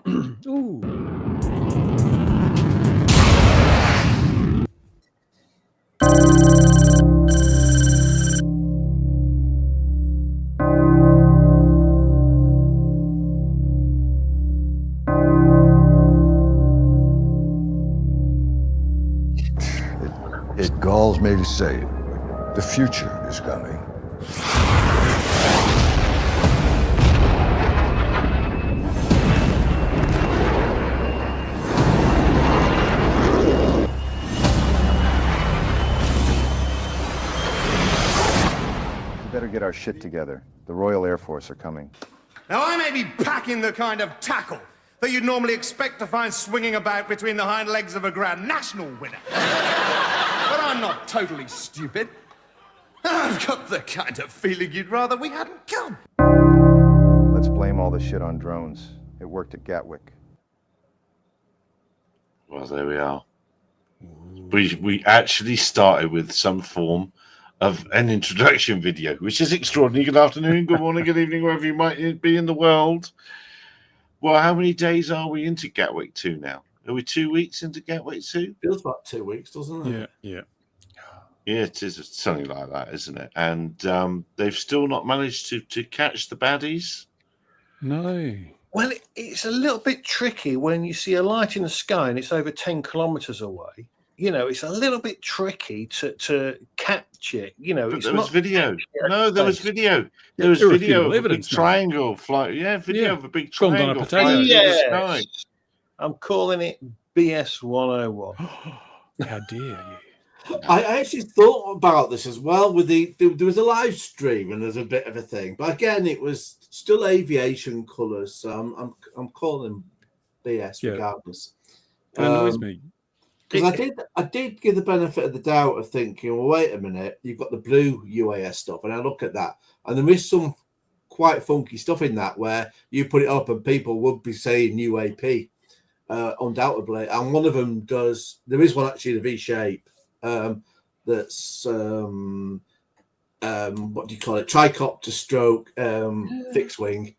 Ooh. It galls me to say it. The future is coming. We better get our shit together. The Royal Air Force are coming. Now, I may be packing the kind of tackle that you'd normally expect to find swinging about between the hind legs of a Grand National winner. But I'm not totally stupid. I've got the kind of feeling you'd rather we hadn't come. Let's blame all the shit on drones. It worked at Gatwick. Well, there we are. We actually started with some form of an introduction video, which is extraordinary. Good afternoon, good morning, good evening, wherever you might be in the world. Well, how many days are we into Gatwick 2 now? Are we 2 weeks into Gatwick 2? Feels about 2 weeks, doesn't it? Yeah. Yeah, it is something like that, isn't it? And they've still not managed to catch the baddies. No. Well, it's a little bit tricky when you see a light in the sky and it's over 10 kilometres away. You know, it's a little bit tricky to catch it. You know, But it's there not was video. No, there was video. There Yeah, was video irrefutable of a big evidence, mate. triangle fly. Yeah, video Yeah. of a big Filmed on a triangle potato. flying in the Yes. sky. I'm calling it BS 101. How dare you? I actually thought about this as well. With there was a live stream and there's a bit of a thing, but again, it was still aviation colours. So I'm calling them BS Yeah. regardless. It annoys me. Because I did give the benefit of the doubt of thinking, well, wait a minute, you've got the blue UAS stuff, and I look at that, and there is some quite funky stuff in that where you put it up and people would be saying UAP, undoubtedly, and one of them does. There is one actually in a V shape. That's what do you call it? Tricopter stroke fixed wing,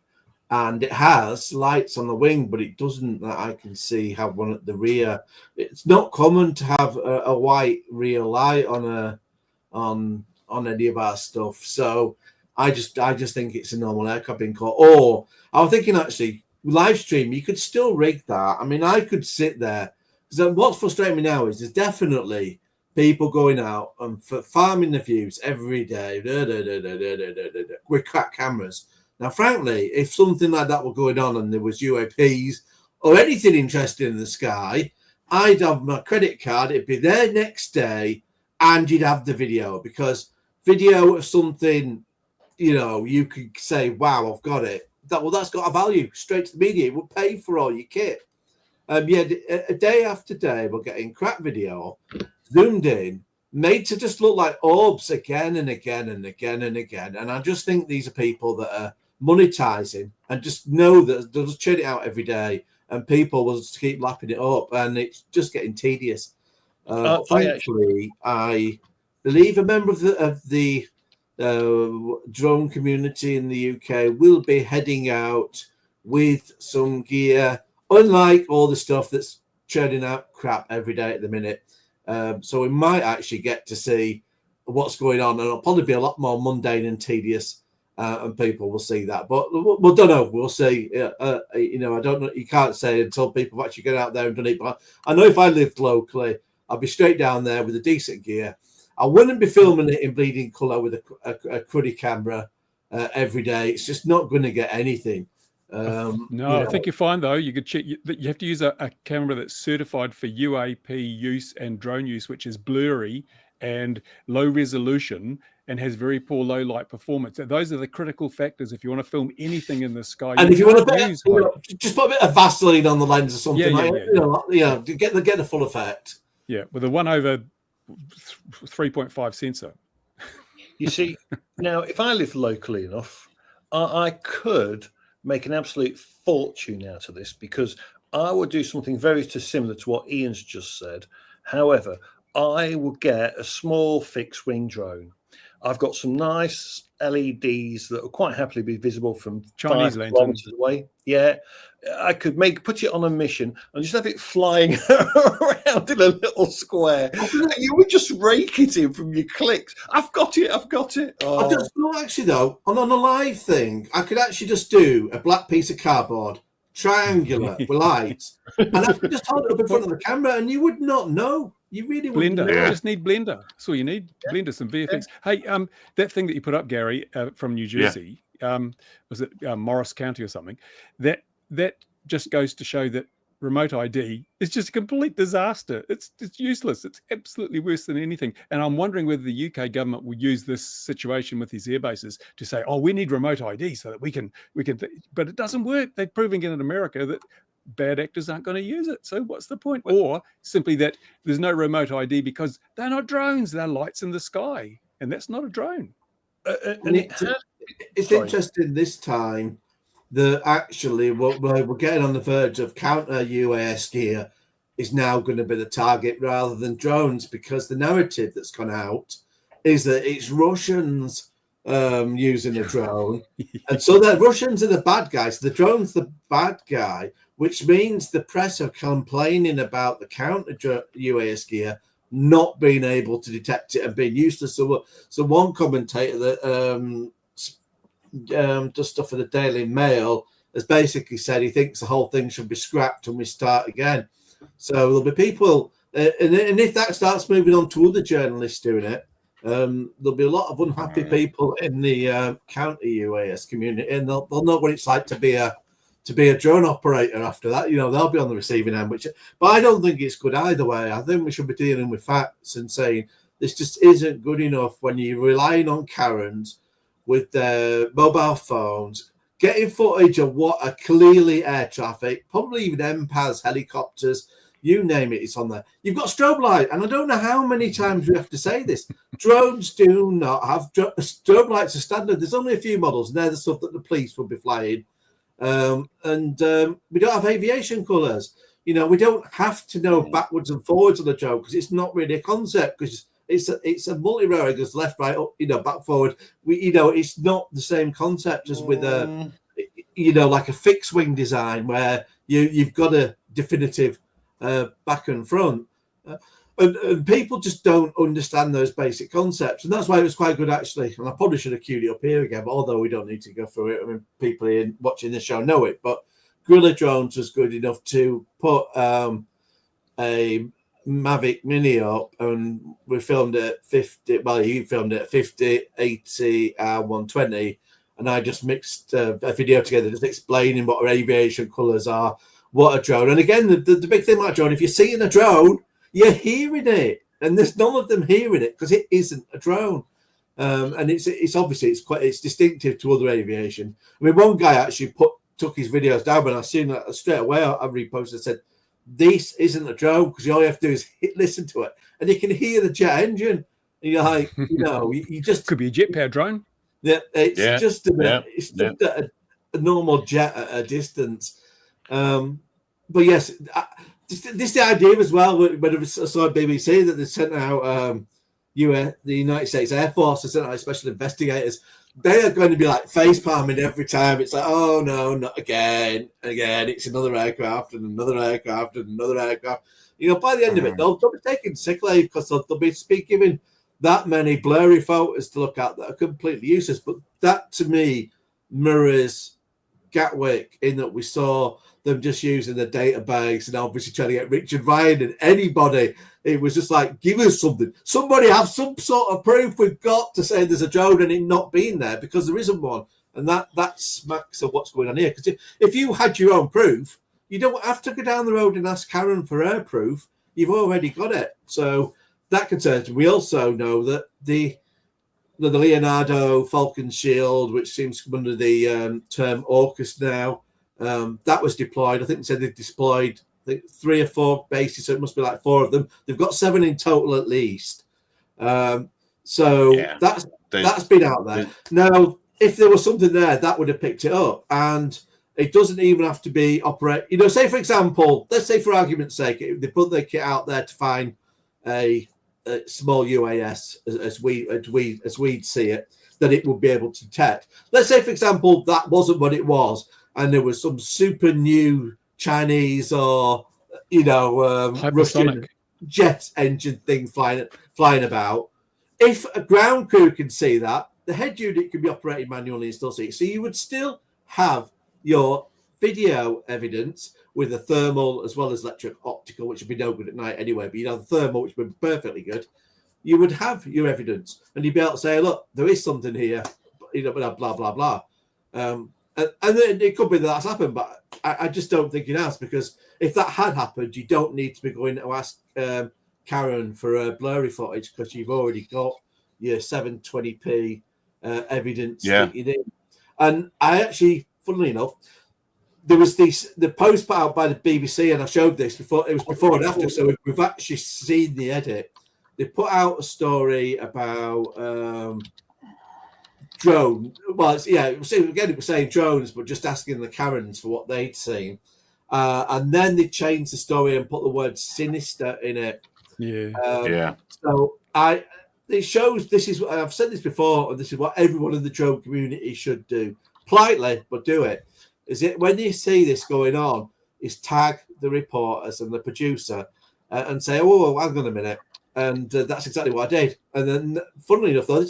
and it has lights on the wing, but it doesn't, that I can see, have one at the rear. It's not common to have a white rear light on any of our stuff. So I just think it's a normal aircraft being caught. Or I was thinking actually live stream, you could still rig that. I mean, I could sit there because what's frustrating me now is there's definitely people going out and farming the views every day with crack cameras. Now, frankly, if something like that were going on and there was UAPs or anything interesting in the sky, I'd have my credit card, it'd be there next day, and you'd have the video, because video of something, you know, you could say, wow, I've got it. That's got a value straight to the media. It will pay for all your kit. A day after day, we're getting crap video, zoomed in, made to just look like orbs again and again and again and again. And I just think these are people that are monetizing and just know that they'll just churn it out every day, and people will just keep lapping it up, and it's just getting tedious. Thankfully, I believe a member of the drone community in the UK will be heading out with some gear, unlike all the stuff that's churning out crap every day at the minute. So we might actually get to see what's going on, and it'll probably be a lot more mundane and tedious, and people will see that. But we don't know. We'll see. You know, I don't know. You can't say until people have actually get out there and done it. But I know if I lived locally, I'd be straight down there with a decent gear. I wouldn't be filming it in bleeding colour with a cruddy camera every day. It's just not going to get anything. No, I think you're fine though. You could check. You have to use a camera that's certified for UAP use and drone use, which is blurry and low resolution and has very poor low light performance. Those are the critical factors if you want to film anything in the sky. And if you want to just put a bit of Vaseline on the lens or something, to get the full effect. Yeah, with a 1/3.5 sensor. You see, now if I live locally enough, I could make an absolute fortune out of this, because I would do something very similar to what Ian's just said. However, I would get a small fixed wing drone. I've got some nice LEDs that will quite happily be visible from Chinese 5 lanterns kilometers away. Yeah, I could put it on a mission and just have it flying around in a little square. And you would just rake it in from your clicks. I've got it. Oh. I just no, actually though, on a live thing, I could actually just do a black piece of cardboard, triangular with lights, and I could just hold it up in front of the camera, and you would not know. You really wouldn't Blender. know. You just need Blender. That's all you need. Blender, some VFX. Hey, that thing that you put up, Gary, from New Jersey, was it Morris County or something? That just goes to show that remote ID is just a complete disaster. It's useless. It's absolutely worse than anything. And I'm wondering whether the UK government will use this situation with these air bases to say, oh, we need remote ID so that we can. But it doesn't work. They're proving in America that bad actors aren't going to use it. So what's the point? Or simply that there's no remote ID because they're not drones. They're lights in the sky. And that's not a drone. It's interesting this time that actually we're getting on the verge of counter UAS gear is now going to be the target rather than drones, because the narrative that's gone out is that it's Russians using a drone. And so the Russians are the bad guys. The drone's the bad guy, which means the press are complaining about the counter UAS gear not being able to detect it and being useless. So one commentator that does stuff for the Daily Mail has basically said he thinks the whole thing should be scrapped and we start again. So there'll be people, and if that starts moving on to other journalists doing it, there'll be a lot of unhappy people in the counter UAS community, and they'll know what it's like to be a drone operator after that. You know, they'll be on the receiving end. But I don't think it's good either way. I think we should be dealing with facts and saying this just isn't good enough when you're relying on Karens with their mobile phones, getting footage of what are clearly air traffic, probably even MPAS, helicopters, you name it, it's on there. You've got strobe light, and I don't know how many times we have to say this. Drones do not have strobe lights are standard. There's only a few models, and they're the stuff that the police will be flying. We don't have aviation colours. You know, we don't have to know backwards and forwards on the drone because it's not really a concept, because it's a multi-rotor, it goes left, right, up, back, forward. It's not the same concept as with a, like a fixed wing design where you've got a definitive back and front. And people just don't understand those basic concepts. And that's why it was quite good, actually. And I probably should have queued it up here again, but although we don't need to go through it. I mean, people watching this show know it. But Guerrilla Drones was good enough to put a Mavic Mini up, and we filmed it at 50. Well, he filmed it at 50, 80, 120, and I just mixed a video together, just explaining what our aviation colours are, what a drone. And again, the big thing about a drone, if you're seeing a drone, you're hearing it, and there's none of them hearing it because it isn't a drone. And it's obviously it's distinctive to other aviation. I mean, one guy actually took his videos down, but I seen that straight away. I reposted and said, this isn't a drone, because all you have to do is listen to it, and you can hear the jet engine. And you're like, you just could be a jet powered drone. Yeah, it's just a normal jet at a distance. But yes, this is the idea as well. When I saw BBC that they sent out the United States Air Force, they sent out special investigators. They are going to be like face palming every time. It's like, oh no, not again and again. It's another aircraft and another aircraft and another aircraft. By the end of it, they'll be taking sick leave because they'll be giving that many blurry photos to look at that are completely useless. But that to me mirrors Gatwick in that we saw them just using the database and obviously trying to get Richard Ryan and anybody. It was just like, give us something. Somebody have some sort of proof. We've got to say there's a drone and it not being there, because there isn't one. And that smacks of what's going on here. Because if you had your own proof, you don't have to go down the road and ask Karen for her proof. You've already got it. So that concerns me. We also know that the Leonardo Falcon Shield, which seems to come under the term AUKUS now, that was deployed. I think they said they've deployed 3 or 4 bases, so it must be like 4 of them. They've got 7 in total at least. That's been out there. Now, if there was something there, that would have picked it up. And it doesn't even have to be say, for example, let's say for argument's sake, they put their kit out there to find a small UAS as we'd see it, that it would be able to detect. Let's say, for example, that wasn't what it was, and there was some super new Chinese or Russian Hypersonic. jet engine thing flying about. If a ground crew can see that, the head unit can be operated manually and still see it. So you would still have your video evidence with a thermal as well as electric optical, which would be no good at night anyway, but you'd have the thermal, which would be perfectly good. You would have your evidence, and you'd be able to say, look, there is something here, blah, blah, blah. And then it could be that that's happened, but I just don't think it has, because if that had happened, you don't need to be going to ask Karen for a blurry footage, because you've already got your 720p evidence. Yeah. And I actually, funnily enough, there was the post put out by the BBC, and I showed this before. It was before and after, so we've actually seen the edit. They put out a story about drone. Well, it was saying drones, but just asking the Karens for what they'd seen. And then they changed the story and put the word sinister in it. Yeah. So it shows, this is, I've said this before, and this is what everyone in the drone community should do. Politely, but do it. Is it when you see this going on, is tag the reporters and the producer and say, oh, hang on a minute. And that's exactly what I did. And then, funnily enough, though,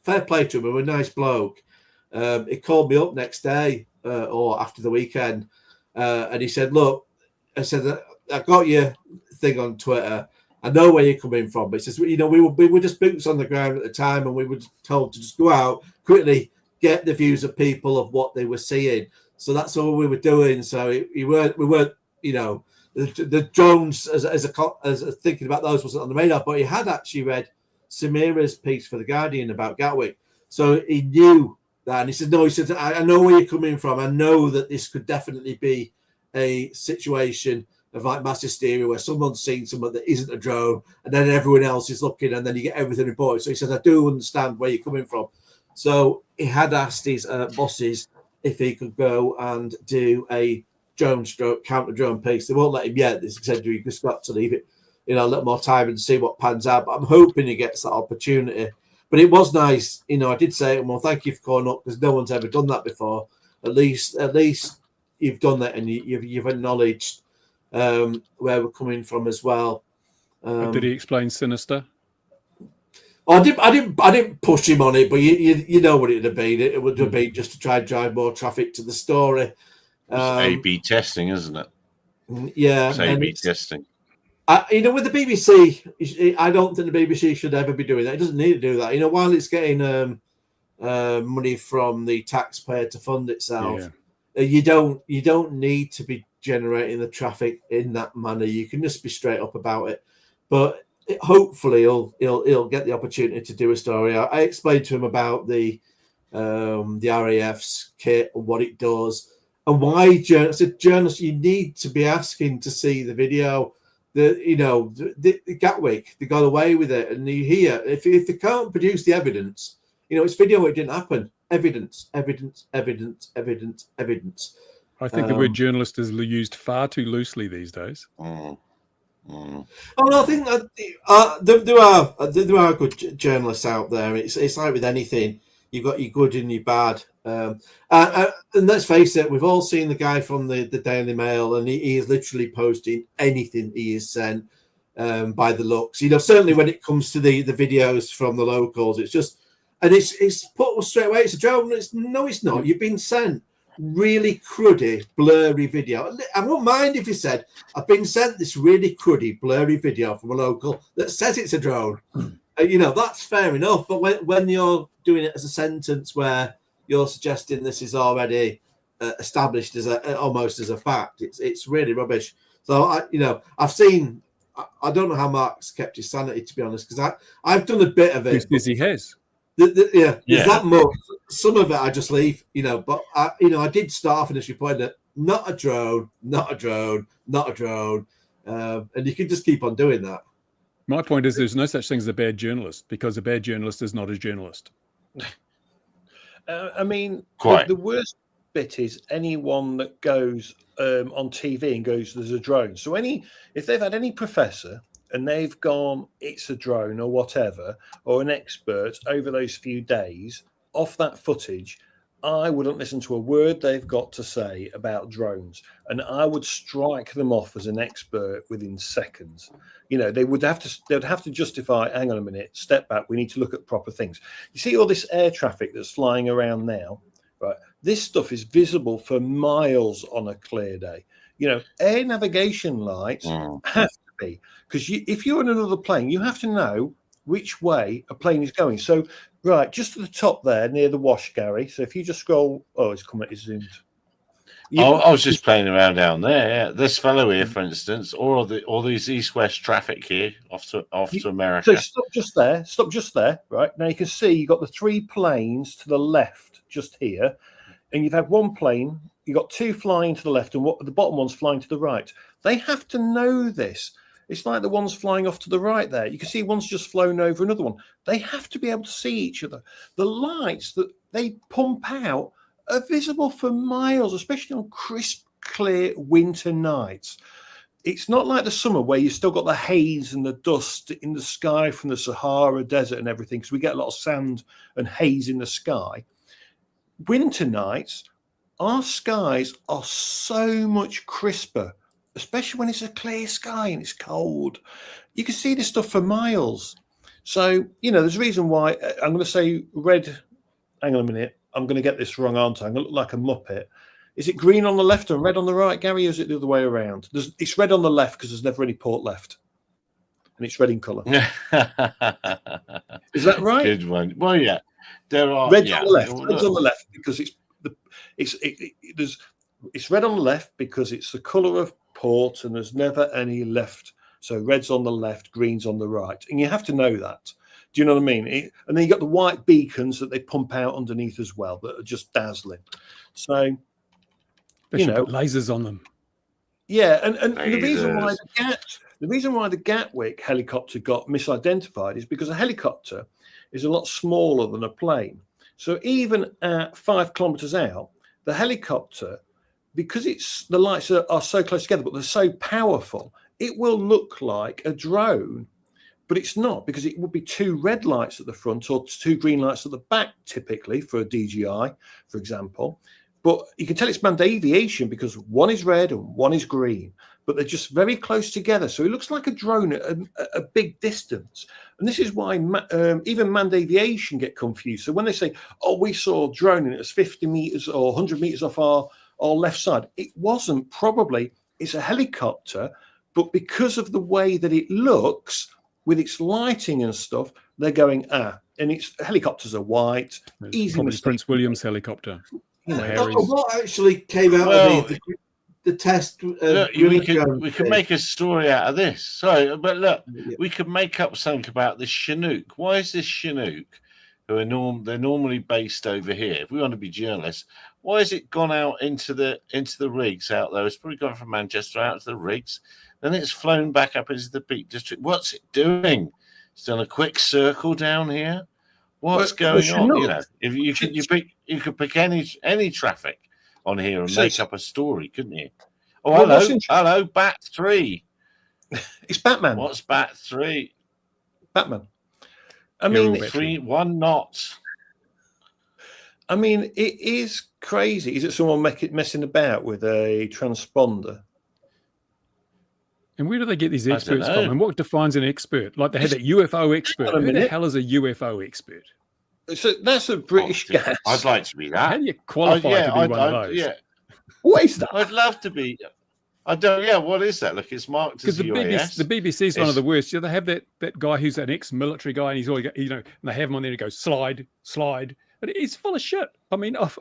fair play to him, I'm a nice bloke. He called me up next day or after the weekend, and he said, look, I said, I got your thing on Twitter. I know where you're coming from. But he says, we were just boots on the ground at the time, and we were told to just go out quickly, get the views of people of what they were seeing. So that's all we were doing. So we weren't, the drones as thinking about those wasn't on the radar, but he had actually read Samira's piece for The Guardian about Gatwick. So he knew that. And he said, no, he said, I know where you're coming from. I know that this could definitely be a situation of like mass hysteria where someone's seen someone that isn't a drone, and then everyone else is looking, and then you get everything reported. So he said, I do understand where you're coming from. So he had asked his bosses if he could go and do a drone stroke counter drone piece. They won't let him yet. They said you just got to leave it, a little more time and see what pans out. But I'm hoping he gets that opportunity. But it was nice, I did say, well, thank you for calling up, because no one's ever done that before. At least you've done that, and you've acknowledged where we're coming from as well. Did he explain sinister? I didn't push him on it, but you know what it'd have been. It would have been just to try and drive more traffic to the story. It's A/B testing, isn't it? Yeah, it's A/B testing. With the BBC, I don't think the BBC should ever be doing that. It doesn't need to do that. While it's getting money from the taxpayer to fund itself, you don't need to be generating the traffic in that manner. You can just be straight up about it. But hopefully he'll get the opportunity to do a story. I explained to him about the RAF's kit and what it does, and why journalists, you need to be asking to see the video. The Gatwick, they got away with it, and you hear if they can't produce the evidence, it's video, it didn't happen. Evidence. I think the word journalist is used far too loosely these days. Oh no, I think that there are good journalists out there. It's like with anything, you've got your good and your bad. And let's face it, we've all seen the guy from the Daily Mail, and he is literally posting anything he is sent by the looks. Certainly when it comes to the videos from the locals, it's just, and it's put straight away. It's a drone. No, it's not. You've been sent really cruddy, blurry video. I won't mind if you said, I've been sent this really cruddy, blurry video from a local that says it's a drone. That's fair enough. But when you're doing it as a sentence where you're suggesting this is already established as almost as a fact, it's really rubbish. So I've seen. I don't know how Mark's kept his sanity, to be honest, because I've done a bit of it. Yes, he has. There's that much. Some of it I just leave, but I did start off initially pointing at not a drone, and you can just keep on doing that. My point is, there's no such thing as a bad journalist, because a bad journalist is not a journalist. The worst bit is anyone that goes on TV and goes, there's a drone. So if they've had any professor and they've gone, it's a drone or whatever, or an expert over those few days off that footage, I wouldn't listen to a word they've got to say about drones, and I would strike them off as an expert within seconds. You know, they'd have to justify, hang on a minute, step back, we need to look at proper things. You see all this air traffic that's flying around now, right? This stuff is visible for miles on a clear day. You know, air navigation lights have to be, because if you're in another plane, you have to know which way a plane is going. So, right, just at the top there, near the wash, Gary. So if you just scroll, it's zoomed. I was just playing around down there. Yeah. This fellow here, for instance, or these east-west traffic here off to America. So stop just there. Right now, you can see you've got the 3 planes to the left, just here, and you've had 1 plane. You've got 2 flying to the left, and the bottom one's flying to the right. They have to know this. It's like the ones flying off to the right there. You can see one's just flown over another one. They have to be able to see each other. The lights that they pump out are visible for miles, especially on crisp, clear winter nights. It's not like the summer where you've still got the haze and the dust in the sky from the Sahara Desert and everything, because we get a lot of sand and haze in the sky. Winter nights, our skies are so much crisper, especially when it's a clear sky and it's cold. You can see this stuff for miles. So, you know, there's a reason why I'm going to say red. Hang on a minute. I'm going to get this wrong, aren't I? I'm going to look like a muppet. Is it green on the left and red on the right, Gary, or is it the other way around? It's red on the left because there's never any port left. And it's red in colour. Is that right? Good one. Well, yeah. There are Red's on the left. Red's on the left because it's red on the left because it's the colour of port and there's never any left. So red's on the left, green's on the right. And you have to know that. Do you know what I mean? And then you got the white beacons that they pump out underneath as well that are just dazzling. So, they should put lasers on them. Yeah, and the reason why the Gatwick helicopter got misidentified is because a helicopter is a lot smaller than a plane. So even at 5 kilometers out, the helicopter, because the lights are so close together, but they're so powerful, it will look like a drone, but it's not, because it would be 2 red lights at the front or 2 green lights at the back, typically for a DJI, for example. But you can tell it's manned aviation because one is red and one is green, but they're just very close together. So it looks like a drone at a big distance. And this is why even manned aviation get confused. So when they say, we saw a drone and it was 50 meters or 100 meters off our left side, it wasn't. Probably it's a helicopter, but because of the way that it looks with its lighting and stuff, they're going, and its helicopters are white. Easy Probably Prince William's helicopter. You know, what actually came out of the test? Look, we could make a story out of this. Sorry, but look, we could make up something about this Chinook. Why is this Chinook, who are they're normally based over here? If we want to be journalists, why has it gone out into the rigs out there? It's probably gone from Manchester out to the rigs, then it's flown back up into the Peak District. What's it doing? It's done a quick circle down here. What's going on? You know, if you could pick any traffic on here and make up a story, couldn't you? Oh, hello, Bat 3. It's Batman. What's Bat 3? Batman. I mean, 1 knot. I mean, it is crazy. Is it someone messing about with a transponder? And where do they get these experts from? And what defines an expert? Like they had that UFO expert. Who the hell is a UFO expert? So that's a British gas. I'd like to be that. How do you qualify to be one of those? Yeah. What is that? I'd love to be. I don't. Yeah. What is that? Look, it's marked as UAS. The BBC is one of the worst. They have that guy who's an ex-military guy, and he's always and they have him on there. And he goes slide, but he's full of shit. I mean, I've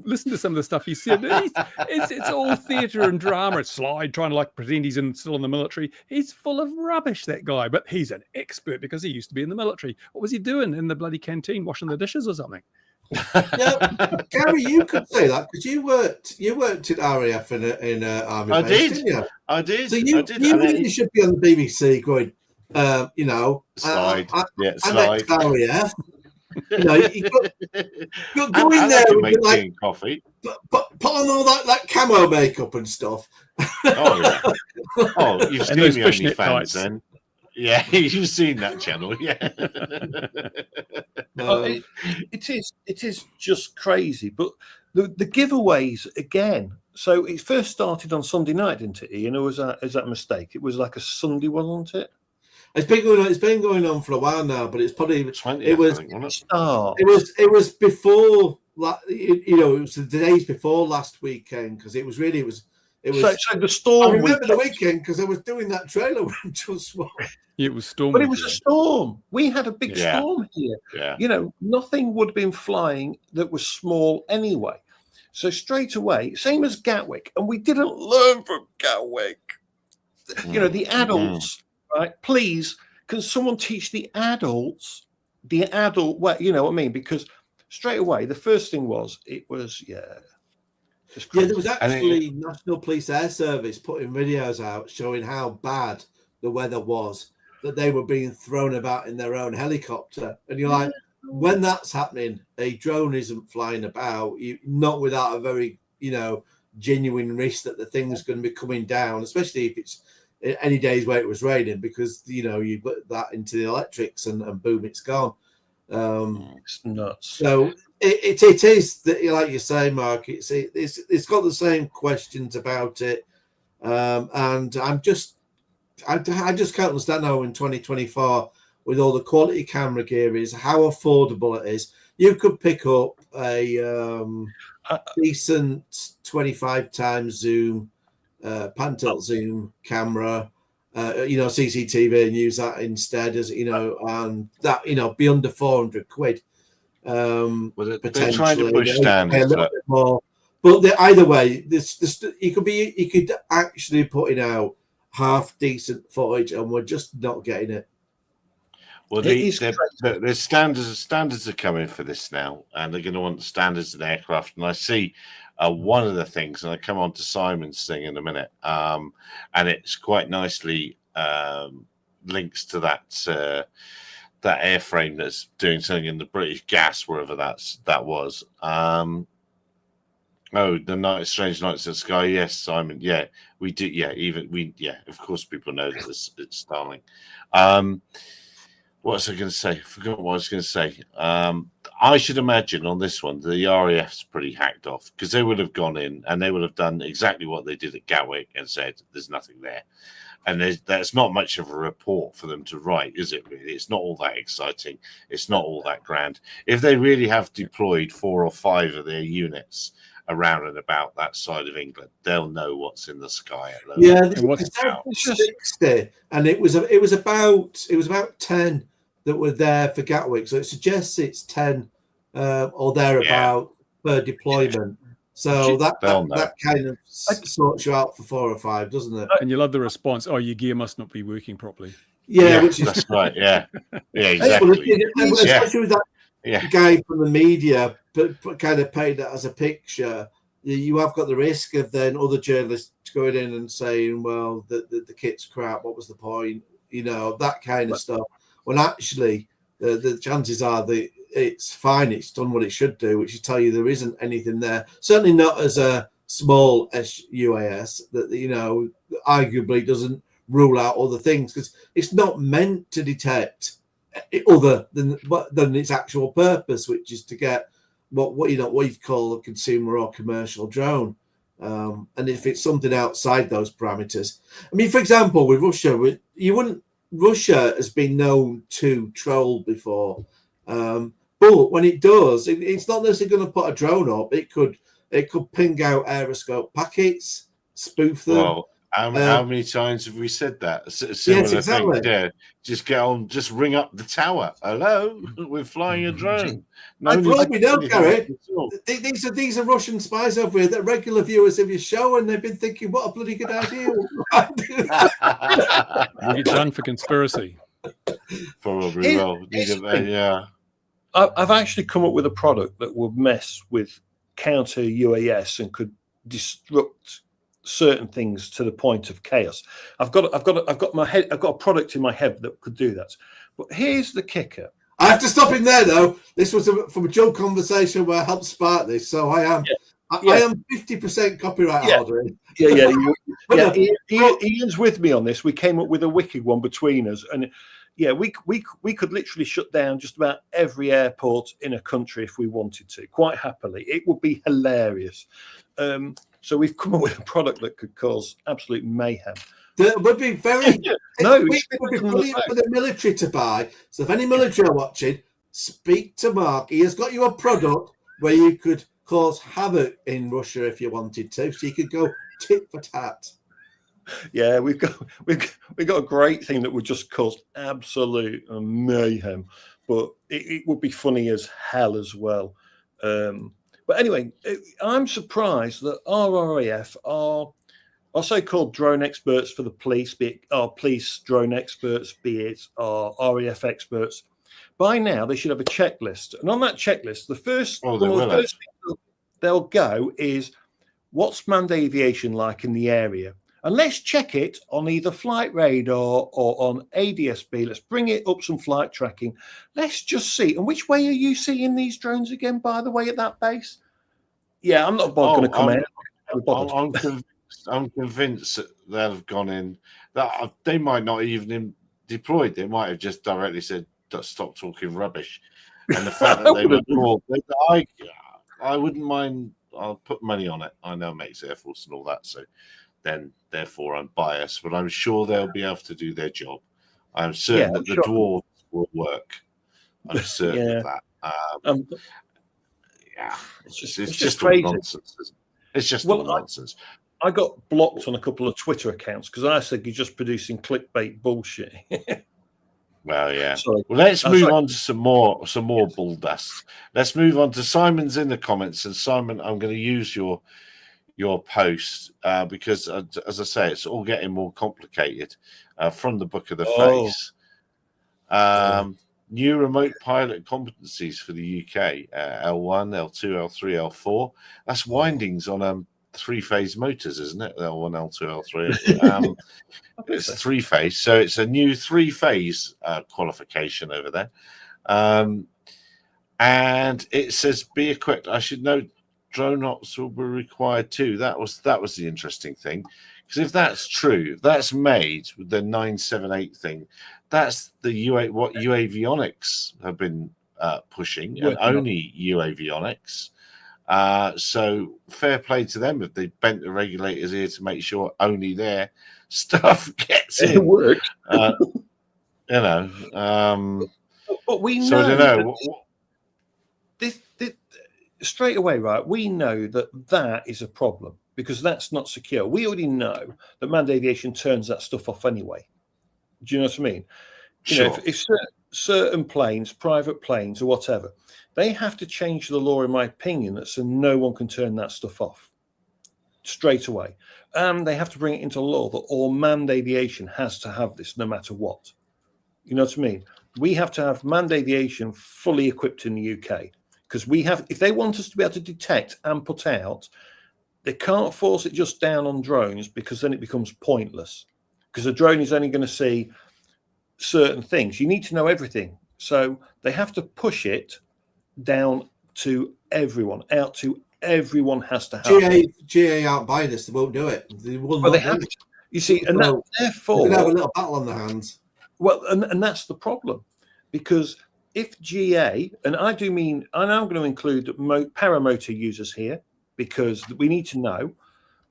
listened to some of the stuff he said. It's all theatre and drama. It's slide, trying to pretend he's still in the military. He's full of rubbish, that guy. But he's an expert because he used to be in the military. What was he doing in the bloody canteen, washing the dishes or something? Yeah, Gary, you could say that because you worked in RAF in Army I base, did. didn't you? I did. So you really should be on the BBC going, slide. slide. RAF. You know, you go in there with coffee. Put on all that camo makeup and stuff. Oh yeah. Oh, you've seen me only fans then. Yeah, you've seen that channel, yeah. It is just crazy. But the giveaways again. So it first started on Sunday night, didn't it, Ian? Or was that a mistake? It was like a Sunday, wasn't it? It's been going on. It's been going on for a while now, but it's probably 20th, it was I think, wasn't it? Start. it was before, you know, it was the days before last weekend, because it was. So the storm. I remember the weekend because I was doing that trailer with just one. It was storm. But it was a storm. We had a big Yeah. storm here. Yeah. You know, nothing would have been flying that was small anyway. So straight away, same as Gatwick, and we didn't learn from Gatwick. You know, the adults, right? Please, can someone teach the adults the adult way? You know what I mean? Because straight away, the first thing was it was just crazy. Yeah, there was actually National Police Air Service putting videos out showing how bad the weather was, that they were being thrown about in their own helicopter. And you're like, when that's happening, a drone isn't flying about, not without a very, you know, genuine risk that the thing's going to be coming down, especially if it's any days where it was raining, because, you know, you put that into the electrics and boom, it's gone. It's nuts. So it is that, like you say, Mark, it's got the same questions about it, and I just can't understand how in 2024, with all the quality camera gear is, how affordable it is. You could pick up a decent 25 times zoom, pan tilt zoom camera, you know, CCTV, and use that instead, as you know, and that, you know, be under 400 quid. Well, they're Potentially trying to push standards, a little bit more. But either way, this you could actually putting out half decent footage, and we're just not getting it. Well, the standards are coming for this now, and they're going to want standards in aircraft. And I see one of the things, and I come on to Simon's thing in a minute, and it's quite nicely links to that that airframe that's doing something in the British Gas, wherever that was. Oh, the Strange Nights at the Sky. Yes, Simon. Yeah, we do. Yeah, of course, people know that it's Starlink. What was I going to say? I forgot what I was going to say. I should imagine on this one, the RAF's pretty hacked off, because they would have gone in and they would have done exactly what they did at Gatwick and said, there's nothing there. And that's not much of a report for them to write, is it really? It's not all that exciting. It's not all that grand. If they really have deployed 4 or 5 of their units around and about that side of England, they'll know what's in the sky at those. Yeah, And what's out. 60, and it was about 10 that were there for Gatwick, so it suggests it's 10 or thereabout per deployment. So that kind of sorts you out for 4 or 5, doesn't it? And you love the response. Oh, your gear must not be working properly. Yeah, which is that's right. Yeah, exactly. Especially with that guy from the media, but kind of paint that as a picture. You have got the risk of then other journalists going in and saying, "Well, the kit's crap. What was the point?" You know, that kind of stuff. When actually, the chances are that it's fine. It's done what it should do, which is tell you there isn't anything there. Certainly not as a small UAS that, you know, arguably doesn't rule out other things, because it's not meant to detect other than its actual purpose, which is to get what you call a consumer or commercial drone. And if it's something outside those parameters, I mean, for example, with Russia, Russia has been known to troll before, but when it does, it's not necessarily going to put a drone up. It could ping out aeroscope packets, spoof them. Well, how many times have we said that? Similar exactly. thing. Yeah, just get on, just ring up the tower. Hello, we're flying a drone. No, we know, Gary. These are Russian spies over here that are regular viewers of your show, and they've been thinking, what a bloody good idea. We'll get done for conspiracy. Probably will. Yeah. I've actually come up with a product that would mess with counter UAS and could disrupt certain things to the point of chaos. I've got a product in my head that could do that. But here's the kicker. I have to stop him there, though. This was from a joke conversation where I helped spark this, so I am I am 50% copyright holder. Yeah. But Ian's with me on this. We came up with a wicked one between us, and yeah, we could literally shut down just about every airport in a country if we wanted to, quite happily. It would be hilarious. So we've come up with a product that could cause absolute mayhem. That would be very No, it would be brilliant for the military to buy. So if any military are watching, speak to Mark. He has got you a product where you could cause havoc in Russia if you wanted to. So you could go tit for tat. Yeah, we've got a great thing that would just cause absolute mayhem, but it would be funny as hell as well. But anyway, I'm surprised that our RAF are so-called drone experts for the police, be it our police drone experts, be it our RAF experts. By now, they should have a checklist, and on that checklist, the first thing they'll go is what's manned aviation like in the area. And let's check it on either flight radar or on ADSB. Let's bring it up some flight tracking. Let's just see. And which way are you seeing these drones again, by the way, at that base? Yeah, I'm not going to come out. I'm convinced that they'll have gone in. That they might not even deployed. They might have just directly said, "Stop talking rubbish." And the fact that they were called, I wouldn't mind. I'll put money on it. I know it makes Air Force and all that, so then therefore I'm biased, but I'm sure they'll be able to do their job. I'm certain that the dwarves will work. I'm certain of that. It's just all nonsense. It's just all nonsense. I got blocked on a couple of Twitter accounts because I said you're just producing clickbait bullshit. Well, yeah. Sorry. Well, let's move on to some more bull dust. Let's move on to Simon's in the comments. And Simon, I'm going to use your post because, as I say, it's all getting more complicated from the Book of the Face. New remote pilot competencies for the UK: L1, L2, L3, L4. That's windings on three-phase motors, isn't it? L1, L2, L3. It's three-phase, so it's a new three-phase qualification over there. And it says, "Be equipped." I should note, drone ops will be required too. That was the interesting thing, because if that's true, if that's made with the 978 thing, that's the what UAVionics have been pushing, and only UAVionics. So fair play to them if they bent the regulators here to make sure only their stuff gets in. It worked. But we know. So I don't know. This straight away, right? We know that is a problem because that's not secure. We already know that manned aviation turns that stuff off anyway. Do you know what I mean? Sure. You know, if certain planes, private planes or whatever, they have to change the law, in my opinion, so no one can turn that stuff off straight away. And they have to bring it into law that all manned aviation has to have this no matter what. You know what I mean? We have to have manned aviation fully equipped in the UK because if they want us to be able to detect and put out, they can't force it just down on drones because then it becomes pointless because a drone is only going to see certain things. You need to know everything. So they have to push it down to everyone, out to everyone has to have GA aren't buying this. They won't do it. They will well, not they have do to. You see, and therefore, they have a little battle on their hands. Well, and that's the problem, because if GA, and I do mean, and I'm going to include paramotor users here because we need to know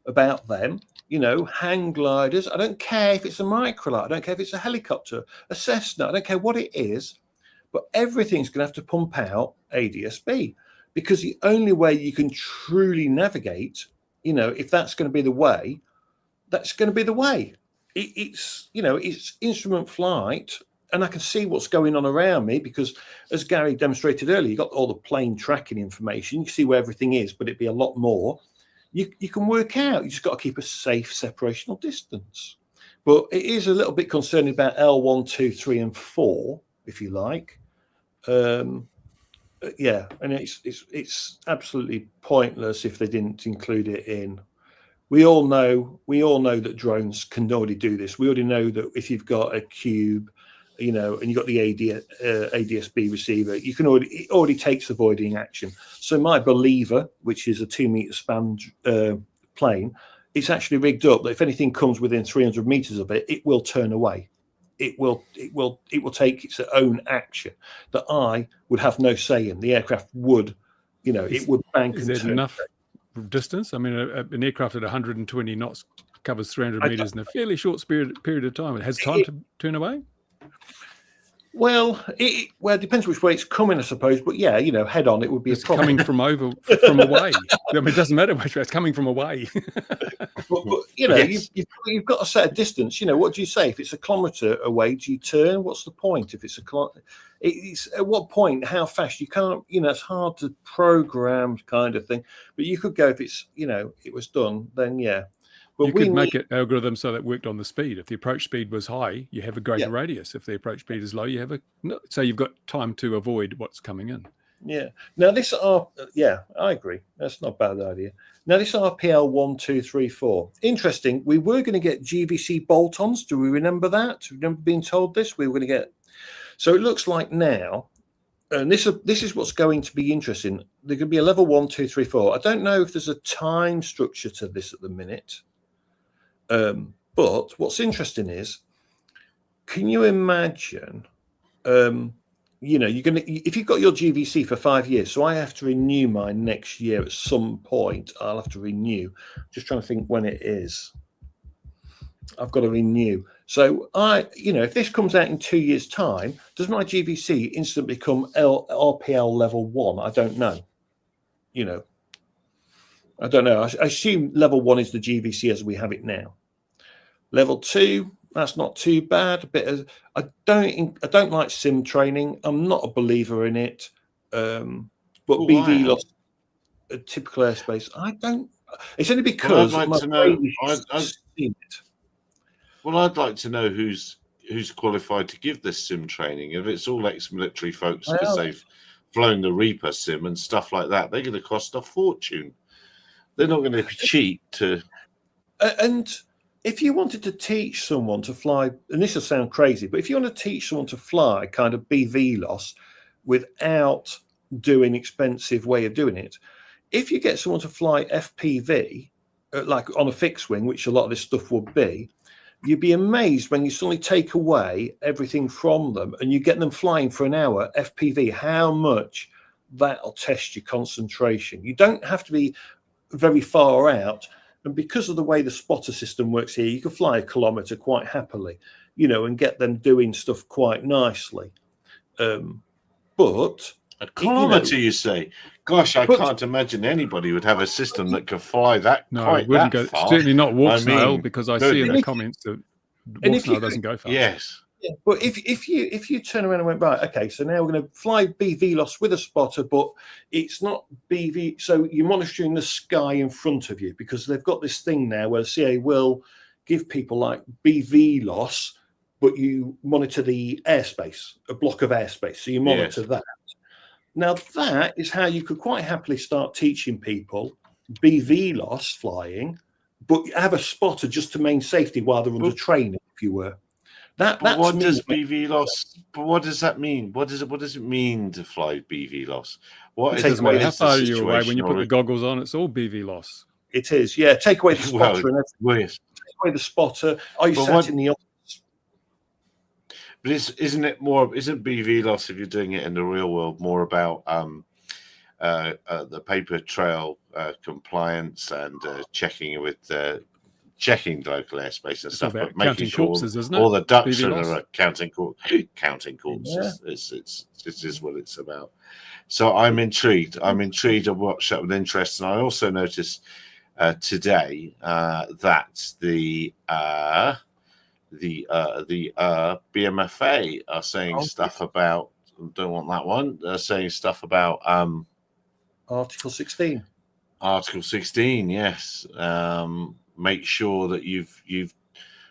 about them. You know, hang gliders. I don't care if it's a microlight. I don't care if it's a helicopter, a Cessna. I don't care what it is, but everything's going to have to pump out ADSB because the only way you can truly navigate, you know, if that's going to be the way, that's going to be the way. It's instrument flight, and I can see what's going on around me because, as Gary demonstrated earlier, you got all the plane tracking information. You can see where everything is, but it'd be a lot more. You can work out. You just got to keep a safe separational distance. But it is a little bit concerning about L1, 2, 3, and 4, if you like. Yeah, and it's absolutely pointless if they didn't include it in. We all know that drones can already do this. We already know that if you've got a cube you know, and you've got the ADSB receiver, you can it already takes avoiding action. So my Believer, which is a 2 meter span plane, it's actually rigged up that if anything comes within 300 meters of it, it will turn away. It will take its own action that I would have no say in. The aircraft would, you know, it would bank Is and that turn. enough distance? I mean, an aircraft at 120 knots covers 300 meters in a fairly short period of time. It has time to turn away. Well, it depends which way it's coming, I suppose. But yeah, you know, head on, it would be It's a problem. coming from away. I mean, it doesn't matter which way it's coming from away. but you know, Yes. you've got to set a distance. You know, what do you say? If it's a kilometre away, do you turn? What's the point? If it's a kilometre, it's at what point? How fast? You can't. You know, it's hard to program, kind of thing. But you could go if it's, you know, it was done. Then yeah. But you could make it algorithm so that it worked on the speed. If the approach speed was high, you have a greater radius. If the approach speed is low, you have so you've got time to avoid what's coming in. Yeah. Now this I agree. That's not a bad idea. Now this RPL 1234. Interesting. We were going to get GVC bolt-ons. Do we remember that? Remember being told this? We were going to get. So it looks like now, and this is what's going to be interesting. There could be a level 1, 2, 3, 4. I don't know if there's a time structure to this at the minute. But what's interesting is, can you imagine, you know, if you've got your GVC for 5 years, so I have to renew mine next year at some point. I'll have to renew. Just trying to think when it is. I've got to renew. So you know, if this comes out in 2 years' time, does my GVC instantly become RPL level 1? I don't know. You know, I don't know. I assume level 1 is the GVC as we have it now. Level 2, that's not too bad. A bit of, I don't like sim training. I'm not a believer in it. But BV lost a typical airspace. I don't. It's only because I'd like to know. Well, I'd like to know who's qualified to give this sim training. If it's all ex-military folks because they've flown the Reaper sim and stuff like that, they're going to cost a fortune. They're not going to be cheap to. And if you wanted to teach someone to fly, and this will sound crazy, but if you want to teach someone to fly kind of BV loss without doing expensive way of doing it, if you get someone to fly FPV, like on a fixed wing, which a lot of this stuff would be, you'd be amazed when you suddenly take away everything from them and you get them flying for an hour FPV, how much that'll test your concentration. You don't have to be very far out. And because of the way the spotter system works here, you can fly a kilometre quite happily, you know, and get them doing stuff quite nicely. But a kilometre, you say? Gosh, I can't imagine anybody would have a system that could fly that. No, it wouldn't go. Far. Certainly not warp I snail, mean, because I see in the comments that warp snail doesn't go fast. Yes. Yeah, but if you turn around and went, right, okay, so now we're going to fly BV loss with a spotter, but it's not BV. So you're monitoring the sky in front of you, because they've got this thing now where the CA will give people like BV loss, but you monitor the airspace, a block of airspace. So you monitor that. Now that is how you could quite happily start teaching people BV loss flying, but have a spotter just to maintain safety while they're under training, if you were. But what does BV loss? But what does that mean? What does it mean to fly BV loss? What is how far are you away when you put the goggles on? It's all BV loss. It is, yeah. Take away the spotter and everything. Yes. Take away the spotter. Are you sat in the office? But isn't BV loss, if you're doing it in the real world, more about the paper trail compliance and checking with checking local airspace and stuff, but making sure all the ducks are counting corpses. It is what it's about. So I'm intrigued. I watched that with interest, and I also noticed today that the BMFA are saying stuff about. Don't want that one. They're saying stuff about Article 16. Article 16, yes. Make sure that you've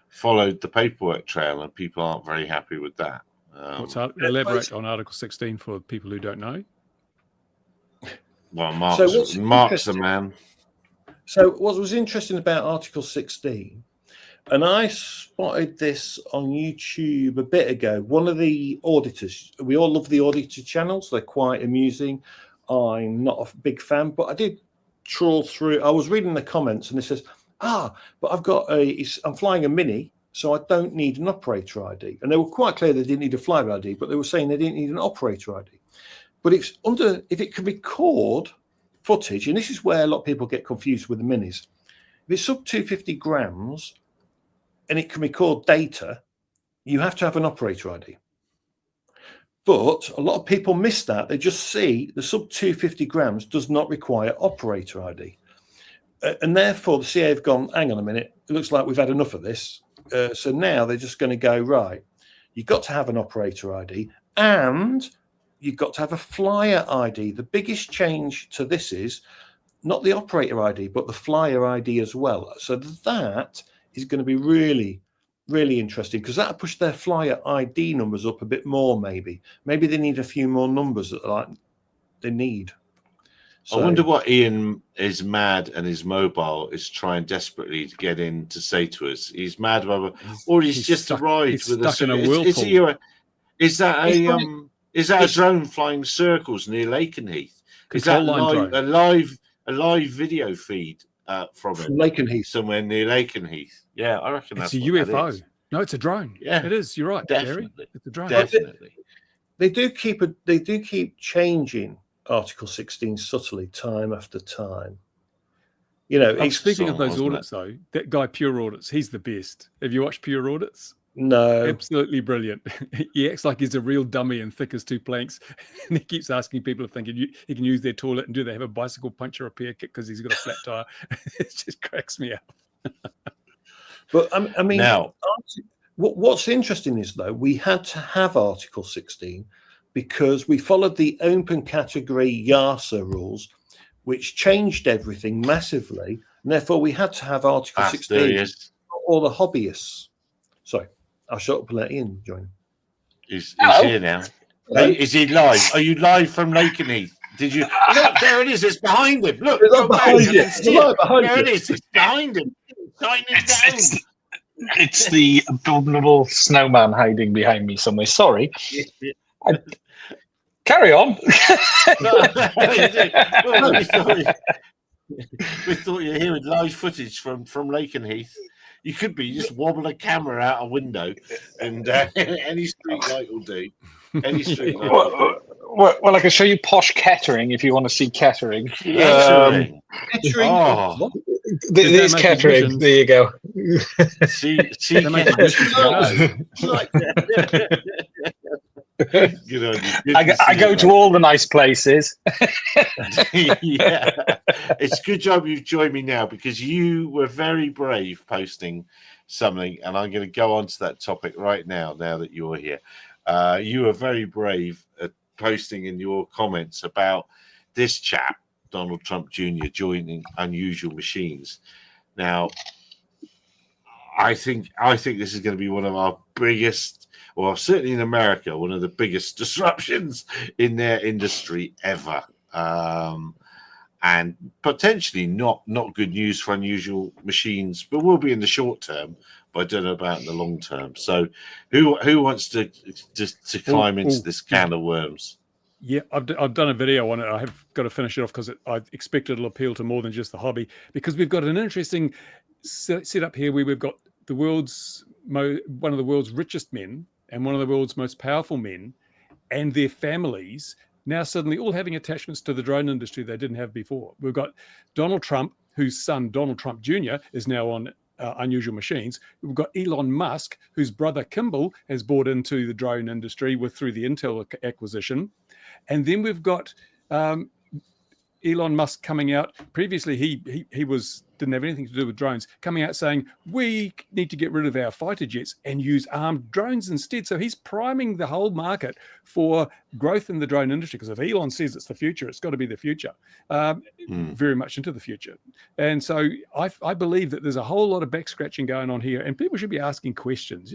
followed the paperwork trail, and people aren't very happy with that. Elaborate on Article 16 for people who don't know. Well, Mark's the man. So what was interesting about Article 16 And I spotted this on YouTube a bit ago. One of the auditors, we all love the auditor channels. They're quite amusing. I'm not a big fan, but I did trawl through. I was reading the comments and it says, but I'm flying a Mini, so I don't need an operator ID. And they were quite clear they didn't need a flyer ID, but they were saying they didn't need an operator ID. But if it can record footage, and this is where a lot of people get confused with the Minis. If it's sub 250 grams and it can record data, you have to have an operator ID. But a lot of people miss that. They just see the sub 250 grams does not require operator ID. And therefore, the CA have gone, hang on a minute, it looks like we've had enough of this. So now they're just going to go, right, you've got to have an operator ID and you've got to have a flyer ID. The biggest change to this is not the operator ID, but the flyer ID as well. So that is going to be really, really interesting because that'll push their flyer ID numbers up a bit more, maybe. Maybe they need a few more numbers that they need. So, I wonder what Ian is mad and his mobile is trying desperately to get in to say to us. He's mad about, or he's just stuck, arrived he's with stuck in a whirlpool. Is that a drone flying circles near Lakenheath? Is that a live video feed from Lakenheath, somewhere near Lakenheath? Yeah, I reckon it's that's a what UFO. That is. No, it's a drone. Yeah, it is. You're right, definitely. Gary. It's a drone. Definitely. They do keep changing Article 16 subtly, time after time. You know, speaking of those audits, though, that guy Pure Audits, he's the best. Have you watched Pure Audits? No, absolutely brilliant. He acts like he's a real dummy and thick as two planks, and he keeps asking people if he can use their toilet and do they have a bicycle puncture repair kit because he's got a flat tire. It just cracks me up. But I mean, now what's interesting is though we had to have Article 16 because we followed the open category YASA rules, which changed everything massively, and therefore we had to have Article 16 for all the hobbyists. Sorry. I'll shut up and let Ian join. He's here now. Is he live? Are you live from Lakenheath? Did you look? There it is. It's behind him. Look, behind you. There it is. It's behind him. It's the abominable snowman hiding behind me somewhere. Sorry. Carry on. We thought you were here with live footage from Lakenheath. You could be just wobble a camera out a window, and any street light will do. Any street light. Well, I can show you posh Kettering if you want to see Kettering. Kettering. There's Kettering. There you go. See Kettering. Good on you. I go to all the nice places. Yeah, it's a good job you've joined me now because you were very brave posting something, and I'm going to go on to that topic right now. Now that you're here, you were very brave at posting in your comments about this chap, Donald Trump Jr., joining Unusual Machines. Now, I think this is going to be one of our biggest, well, certainly in America, one of the biggest disruptions in their industry ever. And potentially not good news for Unusual Machines, but will be in the short term, but I don't know about in the long term. So who wants to climb into this can of worms? Yeah, I've done a video on it. I have got to finish it off because I expect it'll appeal to more than just the hobby, because we've got an interesting setup here where we've got the world's one of the world's richest men and one of the world's most powerful men and their families now suddenly all having attachments to the drone industry they didn't have before. We've got Donald Trump, whose son, Donald Trump Jr., is now on Unusual Machines. We've got Elon Musk, whose brother Kimball has bought into the drone industry through the Intel acquisition. And then we've got Elon Musk coming out. Previously, he didn't have anything to do with drones, coming out saying we need to get rid of our fighter jets and use armed drones instead. So he's priming the whole market for growth in the drone industry, because if Elon says it's the future, it's got to be the future, very much into the future. And so I believe that there's a whole lot of back scratching going on here, and people should be asking questions,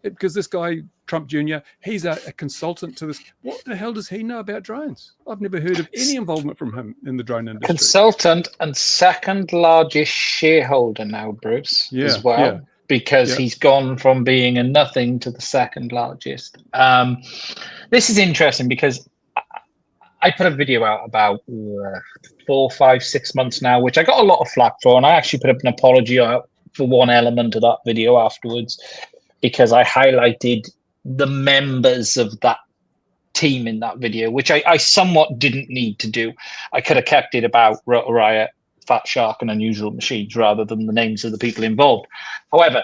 because this guy, Trump Jr., he's a consultant to this. What the hell does he know about drones? I've never heard of any involvement from him in the drone industry. Consultant and second largest shareholder now, Bruce, as well. Yeah. because Yeah. he's gone from being a nothing to the second largest. This is interesting because I put a video out about 4, 5, 6 months now, which I got a lot of flack for, and I actually put up an apology out for one element of that video afterwards, because I highlighted the members of that team in that video, which I somewhat didn't need to do. I could have kept it about Rotor Riot, Fat Shark, and Unusual Machines rather than the names of the people involved. However,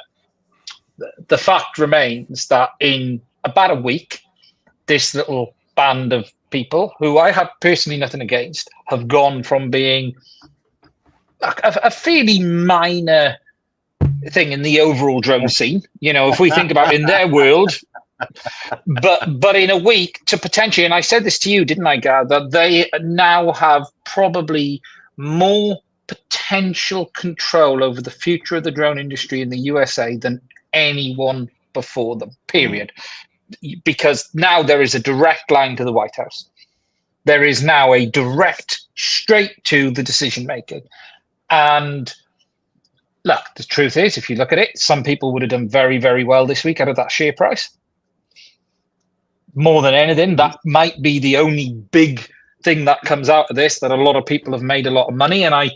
the fact remains that in about a week, this little band of people, who I have personally nothing against, have gone from being a fairly minor thing in the overall drone scene. You know, if we think about in their world, but in a week to potentially, and I said this to you, didn't I, Gar, that they now have probably more potential control over the future of the drone industry in the USA than anyone before them, period. Because now there is a direct line to the White House. There is now a direct, straight to the decision making. And look, the truth is, if you look at it, some people would have done very, very well this week out of that share price. More than anything, that might be the only big thing that comes out of this, that a lot of people have made a lot of money. And I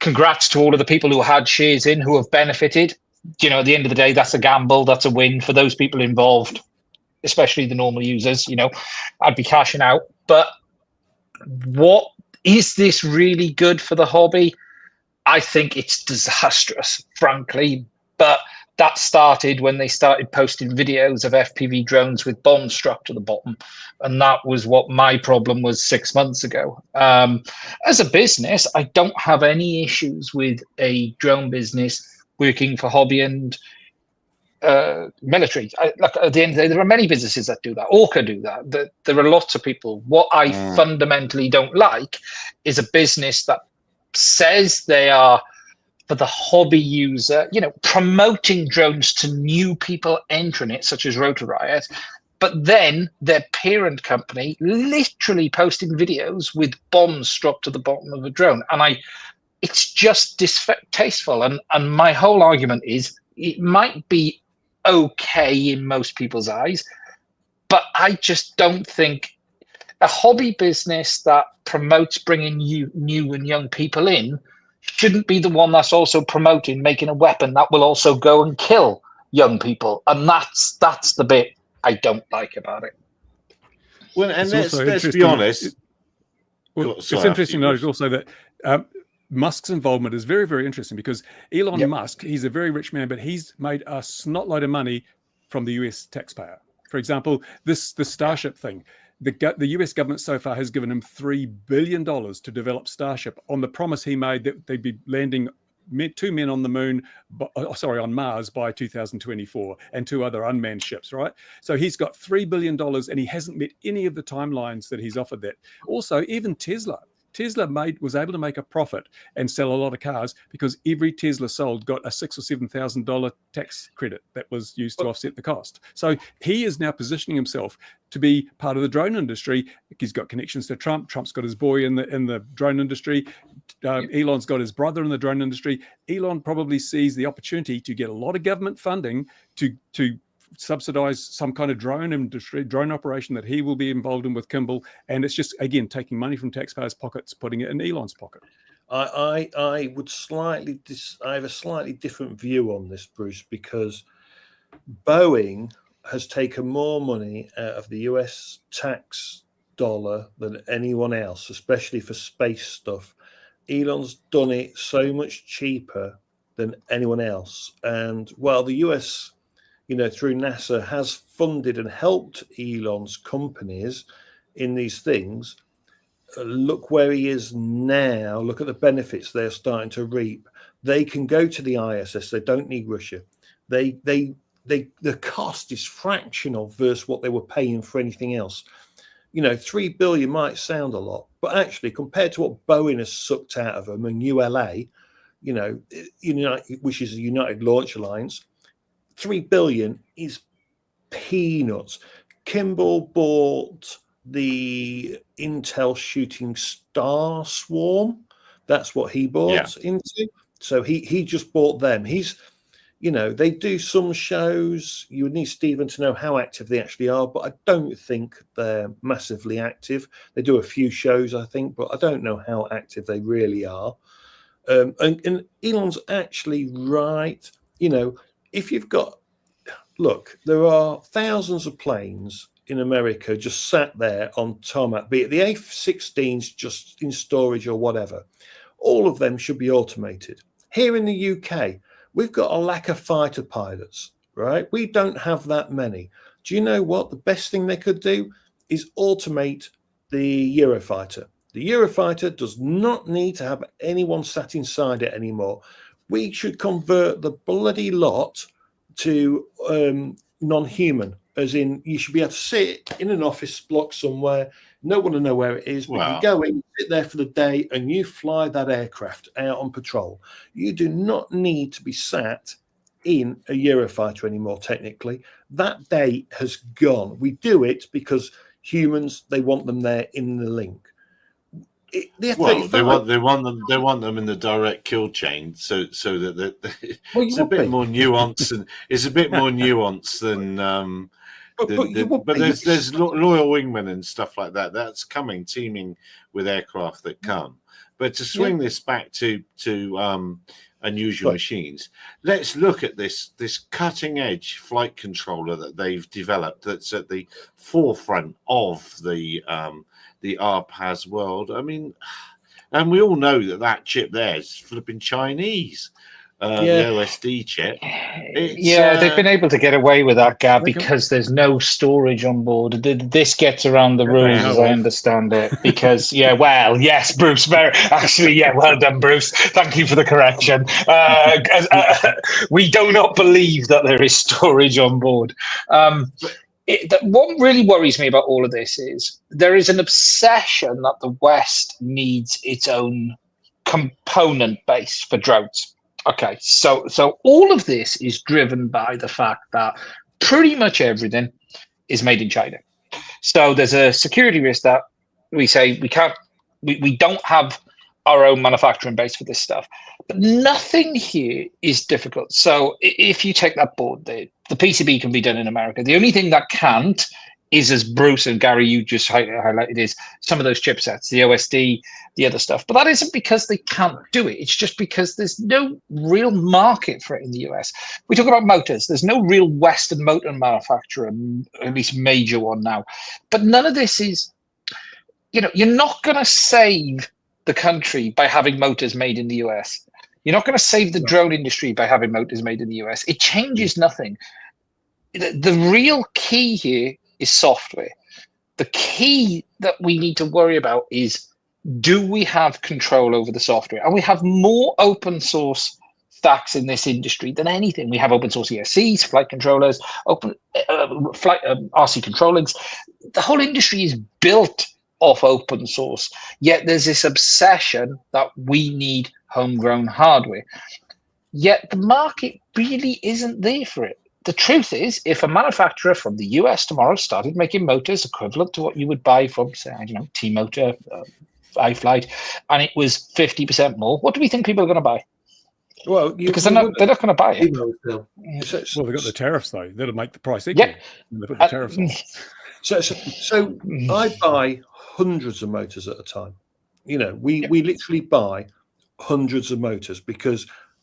congrats to all of the people who had shares in, who have benefited. You know, at the end of the day, that's a gamble, that's a win for those people involved, especially the normal users. You know, I'd be cashing out. But what is this really good for the hobby? I think it's disastrous, frankly. But that started when they started posting videos of FPV drones with bombs strapped to the bottom. And that was what my problem was 6 months ago. As a business, I don't have any issues with a drone business working for hobby and military. Look, at the end of the day, there are many businesses that do that. Orca do that. There are lots of people. What I fundamentally don't like is a business that says they are for the hobby user, you know, promoting drones to new people entering it, such as Rotor Riot, but then their parent company literally posting videos with bombs strapped to the bottom of a drone. And it's just distasteful. And my whole argument is it might be okay in most people's eyes, but I just don't think a hobby business that promotes bringing new and young people in shouldn't be the one that's also promoting making a weapon that will also go and kill young people. And that's the bit I don't like about it. Well, and It's let's be honest. It's interesting to note also that Musk's involvement is very, very interesting, because Elon Musk, he's a very rich man, but he's made a snotload of money from the US taxpayer. For example, the Starship thing. The US government so far has given him $3 billion to develop Starship on the promise he made that they'd be landing 2 men on the moon, on Mars by 2024, and 2 other unmanned ships, right? So he's got $3 billion and he hasn't met any of the timelines that he's offered that. Also, even Tesla was able to make a profit and sell a lot of cars because every Tesla sold got a $6,000 or $7,000 tax credit that was used to offset the cost. So he is now positioning himself to be part of the drone industry. He's got connections to Trump. Trump's got his boy in the drone industry. Elon's got his brother in the drone industry. Elon probably sees the opportunity to get a lot of government funding to subsidize some kind of drone operation that he will be involved in with Kimball, and it's just, again, taking money from taxpayers' pockets, putting it in Elon's pocket. I would I have a slightly different view on this, Bruce, because Boeing has taken more money out of the US tax dollar than anyone else, especially for space stuff. Elon's done it so much cheaper than anyone else, and while the US, through NASA, has funded and helped Elon's companies in these things, look where he is now. Look at the benefits they're starting to reap. They can go to the ISS. They don't need Russia. The cost is fractional versus what they were paying for anything else. $3 billion might sound a lot, but actually, compared to what Boeing has sucked out of them and ULA, which is the United Launch Alliance, $3 billion is peanuts. Kimball bought the Intel Shooting Star Swarm. That's what he bought into. So he just bought them. He's You know, they do some shows. You would need Stephen to know how active they actually are, but I don't think they're massively active. They do a few shows, I think, but I don't know how active they really are. And Elon's actually right. You know, if you've got, look, there are thousands of planes in America just sat there on tarmac, be it the F-16s just in storage or whatever. All of them should be automated. Here in the UK, we've got a lack of fighter pilots, right? We don't have that many. Do you know what? The best thing they could do is automate the Eurofighter. The Eurofighter does not need to have anyone sat inside it anymore. We should convert the bloody lot to non-human, as in you should be able to sit in an office block somewhere, no one will know where it is, but Wow. you go in, sit there for the day, and you fly that aircraft out on patrol. You do not need to be sat in a Eurofighter anymore, technically. That day has gone. We do it because humans, they want them there in the link. Well, they want them in the direct kill chain, so that it's a bit more nuanced, and it's a bit more nuanced than. But there's loyal wingmen and stuff like that. That's coming, teaming with aircraft that come. But to swing this back to unusual machines, let's look at this cutting edge flight controller that they've developed. That's at the forefront of the RPAS world. I mean, and we all know that chip there is flipping Chinese. The OSD chip. They've been able to get away with that, Gav, because there's no storage on board. This gets around the rules, as I understand it. Because, yes, Bruce. Well done, Bruce. Thank you for the correction. We do not believe that there is storage on board. What really worries me about all of this is there is an obsession that the West needs its own component base for drones. Okay, so all of this is driven by the fact that pretty much everything is made in China. So there's a security risk that we say we don't have our own manufacturing base for this stuff. But nothing here is difficult. So if you take that board, the PCB can be done in America. The only thing that can't is, as Bruce and Gary, you just highlighted, is some of those chipsets, the OSD, the other stuff. But that isn't because they can't do it. It's just because there's no real market for it in the US. We talk about motors. There's no real Western motor manufacturer, at least major one now. But none of this is, you're not going to save the country by having motors made in the US. You're not going to save the drone industry by having motors made in the US. It changes nothing. The real key here is software. The key that we need to worry about is, do we have control over the software? And we have more open source stacks in this industry than anything. We have open source ESCs, flight controllers, open flight RC control links. The whole industry is built off open source. Yet there's this obsession that we need homegrown hardware. Yet the market really isn't there for it. The truth is, if a manufacturer from the US tomorrow started making motors equivalent to what you would buy from, say, T-Motor, iFlight, and it was 50% more, what do we think people are going to buy? Well, because they're not going to buy it. Well, they've got the tariffs though. That'll make the price equal. When they put the tariffs on. So I buy hundreds of motors at a time. We literally buy hundreds of motors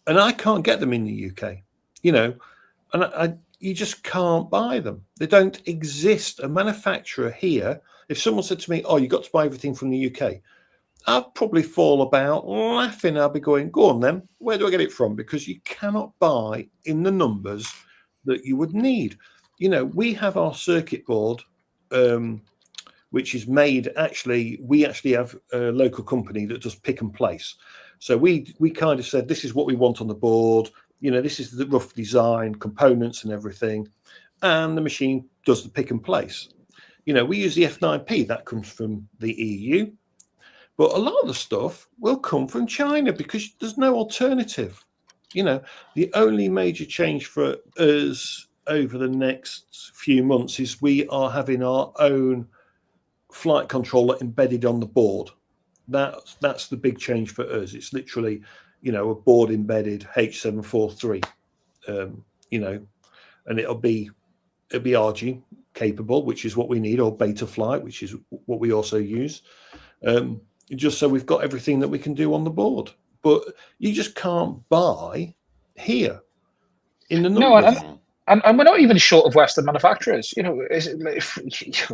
and I can't get them in the UK. And you just can't buy them. They don't exist. A manufacturer here, if someone said to me, "Oh, you got to buy everything from the UK," I'd probably fall about laughing. I'd be going, "Go on then, where do I get it from?" Because you cannot buy in the numbers that you would need. We have our circuit board, which is made, we actually have a local company that does pick and place. So we kind of said, this is what we want on the board. This is the rough design, components and everything. And the machine does the pick and place. We use the F9P, that comes from the EU. But a lot of the stuff will come from China because there's no alternative. The only major change for us over the next few months is we are having our own flight controller embedded on the board. That's the big change for us. It's literally, a board embedded H743, you know, and it'll be RG capable, which is what we need, or beta flight, which is what we also use, just so we've got everything that we can do on the board. But you just can't buy here in the numbers. No, and we're not even short of Western manufacturers. You know,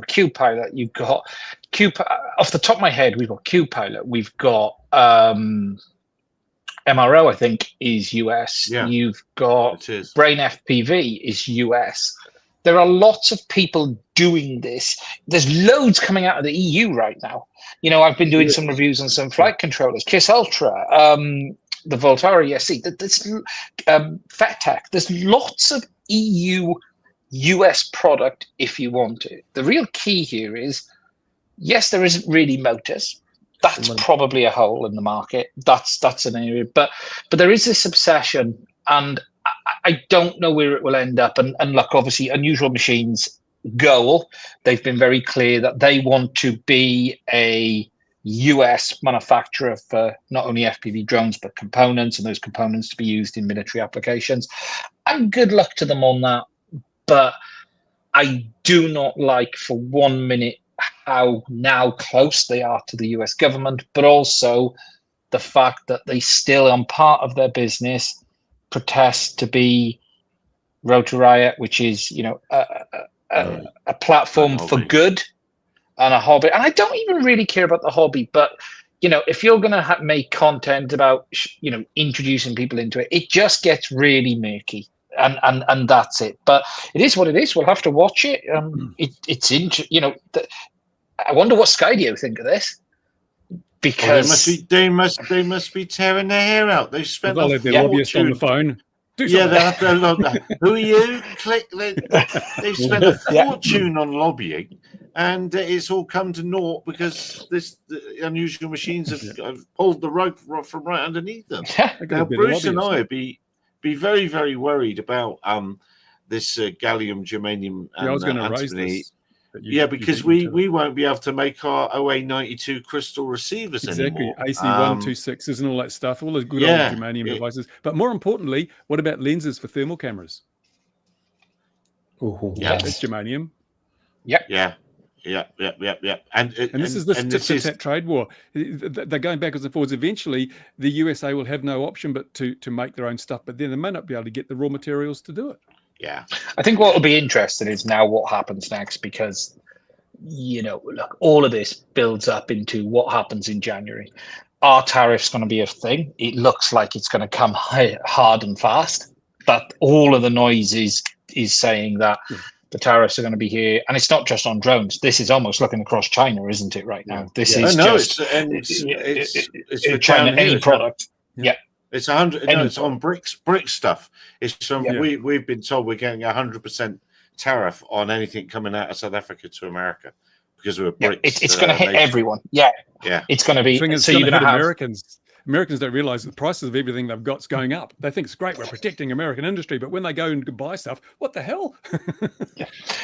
Q Pilot, you've got off the top of my head, we've got Q Pilot, we've got MRO, I think, is US. Yeah, you've got it is. Brain FPV is US. There are lots of people doing this. There's loads coming out of the EU right now. You know, I've been doing some reviews on some flight controllers, Kiss Ultra, the Voltara ESC, there's FetTech. There's lots of EU, US product if you want it. The real key here is, yes, there isn't really motors. That's probably a hole in the market. That's an area, but there is this obsession, and I don't know where it will end up. And look, obviously, Unusual Machines' goal, they've been very clear that they want to be a US manufacturer for not only FPV drones, but components, and those components to be used in military applications. And good luck to them on that. But I do not like for 1 minute how now close they are to the US government, but also the fact that they still, on part of their business, protest to be Rotor Riot, which is, you know, a platform for good and a hobby. And I don't even really care about the hobby, but you know, if you're going to make content about, you know, introducing people into it, it just gets really murky, and that's it. But it is what it is. We'll have to watch it. It's you know, I wonder what Skydio think of this, because they must be tearing their hair out. They've spent they'll have their lobbyist on the phone. Yeah, they have to log that. Who are you? Click. They've spent a fortune on lobbying, and it's all come to naught because the Unusual Machines have pulled the rug from right underneath them. Now, Bruce and I would be very, very worried about this gallium germanium. I was going to raise this. Because we won't be able to make our OA92 crystal receivers anymore. AC126s and all that stuff, all the good old germanium devices. But more importantly, what about lenses for thermal cameras? That's germanium. Yeah. And this is the trade war. They're going backwards and forwards. Eventually, the USA will have no option but to make their own stuff. But then they may not be able to get the raw materials to do it. Yeah, I think what will be interesting is now what happens next, because, you know, look, all of this builds up into what happens in January. Are tariffs going to be a thing? It looks like it's going to come hard and fast, but all of the noise is saying that the tariffs are going to be here, and it's not just on drones. This is almost looking across China, isn't it? Right now, this is it's for China any product. Yeah. It's 100. No, it's on brick stuff. It's from we've been told we're getting 100% tariff on anything coming out of South Africa to America because we're bricks. It's going to hit everyone. Yeah. It's going to be. So you're going to have Americans. Americans don't realize the prices of everything they've got's going up. They think it's great, we're protecting American industry, but when they go and buy stuff, what the hell?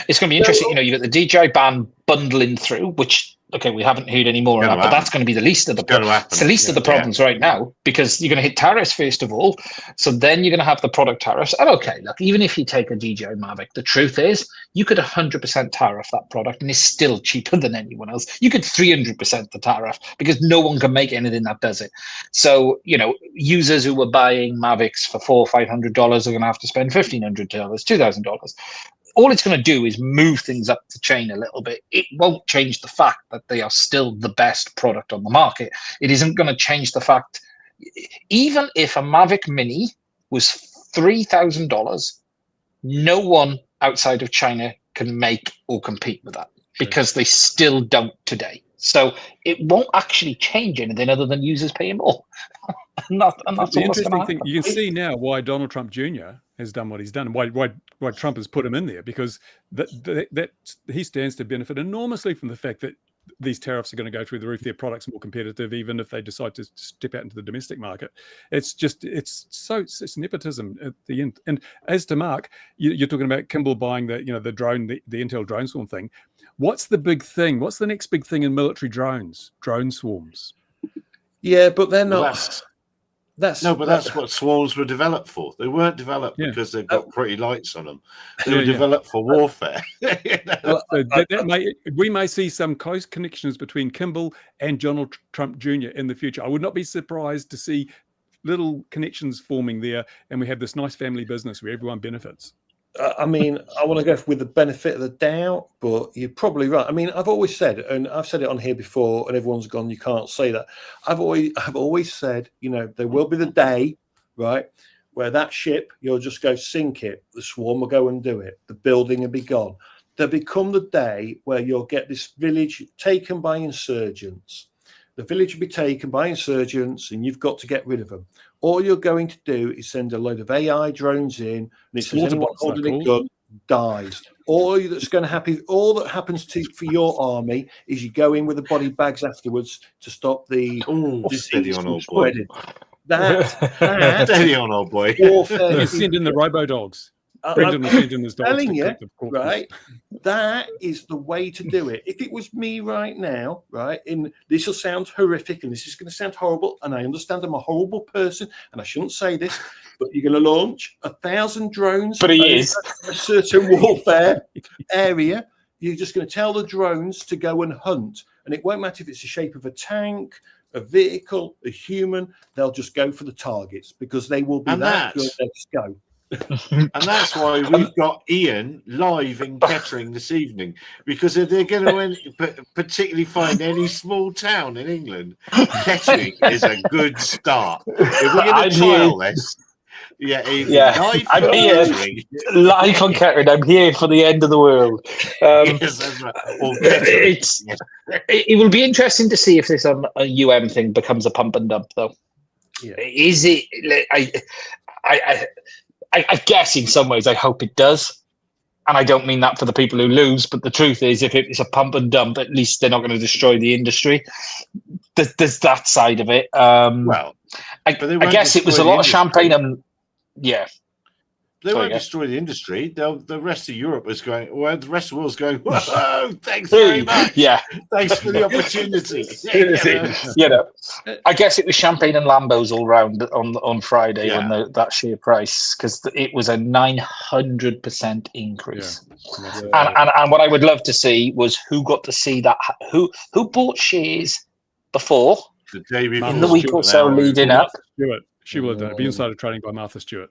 It's going to be interesting. You know, you got the DJI ban bundling through, which we haven't heard any more of that, but that's going to be the least of the problems. It's the least of the problems right now, because you're going to hit tariffs first of all. So then you're going to have the product tariffs. And look, even if you take a DJI Mavic, the truth is you could 100% tariff that product and it's still cheaper than anyone else. You could 300% the tariff because no one can make anything that does it. So, you know, users who were buying Mavics for $400 or $500 are going to have to spend $1,500, $2,000. All it's going to do is move things up the chain a little bit. It won't change the fact that they are still the best product on the market. It isn't going to change the fact, even if a Mavic Mini was $3,000, no one outside of China can make or compete with that because they still don't today. So it won't actually change anything other than users paying more. and that's the interesting thing. You can see now why Donald Trump Jr. has done what he's done, why Trump has put him in there, because that he stands to benefit enormously from the fact that these tariffs are going to go through the roof. Their products are more competitive, even if they decide to step out into the domestic market. It's nepotism at the end. And as to Mark, you're talking about Kimball buying the drone, the Intel drone swarm thing. What's the big thing? What's the next big thing in military drones? Drone swarms. Yeah, but they're not. That's that's what swarms were developed for. They weren't developed Yeah. because they've got pretty lights on them. They Yeah, were yeah. developed for warfare. You know? So we may see some close connections between Kimball and Donald Trump Jr. in the future. I would not be surprised to see little connections forming there, and we have this nice family business where everyone benefits. I mean, I want to go with the benefit of the doubt, but you're probably right. I mean, I've always said, and I've said it on here before, and everyone's gone, you can't say that. I've always said, you know, there will be the day, right, where that ship, you'll just go sink it. The swarm will go and do it. The building will be gone. There'll become the day where you'll get this village taken by insurgents. The village will be taken by insurgents, and you've got to get rid of them. All you're going to do is send a load of AI drones in, and it says anyone holding a gun dies. All that happens for your army is you go in with the body bags afterwards to stop the Steady disease on, from old boy. spreading. That Steady on, old boy. warfare. You send in the robo dogs. I'm Brendan will send in his dogs telling to you, collect the corpses. right? That is the way to do it. If it was me right now, right, this will sound horrific and this is going to sound horrible, and I understand I'm a horrible person and I shouldn't say this, but you're going to launch 1,000 drones But he is. a certain warfare area. You're just going to tell the drones to go and hunt, and it won't matter if it's the shape of a tank, a vehicle, a human. They'll just go for the targets because they will be And that good. that's- They'll just go. And that's why we've got Ian live in Kettering this evening, because if they're going to particularly find any small town in England, Kettering is a good start. If we're going to trial this, live I'm here. Kettering. Live on Kettering. I'm here for the end of the world. Yes, that's right. Or Kettering. It will be interesting to see if this UM thing becomes a pump and dump, though. Yeah. Is it? I guess in some ways I hope it does. And I don't mean that for the people who lose, but the truth is if it's a pump and dump, at least they're not going to destroy the industry. There's that side of it. Well, I guess it was a lot of champagne and they won't destroy the industry. The rest of Europe is going, well, the rest of the world's going, whoa, thanks very much. Yeah. Thanks for the opportunity. You know, I guess it was champagne and Lambos all round on Friday when that share price, because it was a 900% increase. Yeah. And what I would love to see was who got to see that, who bought shares before, the day before, in the week or so leading up. She will have done it. Be insider trading by Martha Stewart.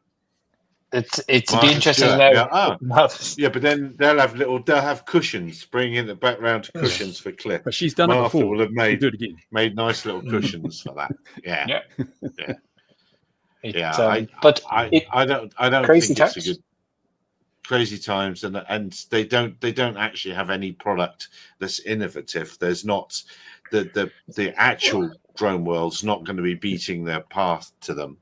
It's be interesting to know. Yeah, but then they'll have cushions, bring in the background cushions for Cliff. But she's done Martha it before. will have made nice little cushions for that. Yeah. But I don't crazy think times. it's a good crazy times, and they don't actually have any product that's innovative. There's not the actual drone world's not going to be beating their path to them.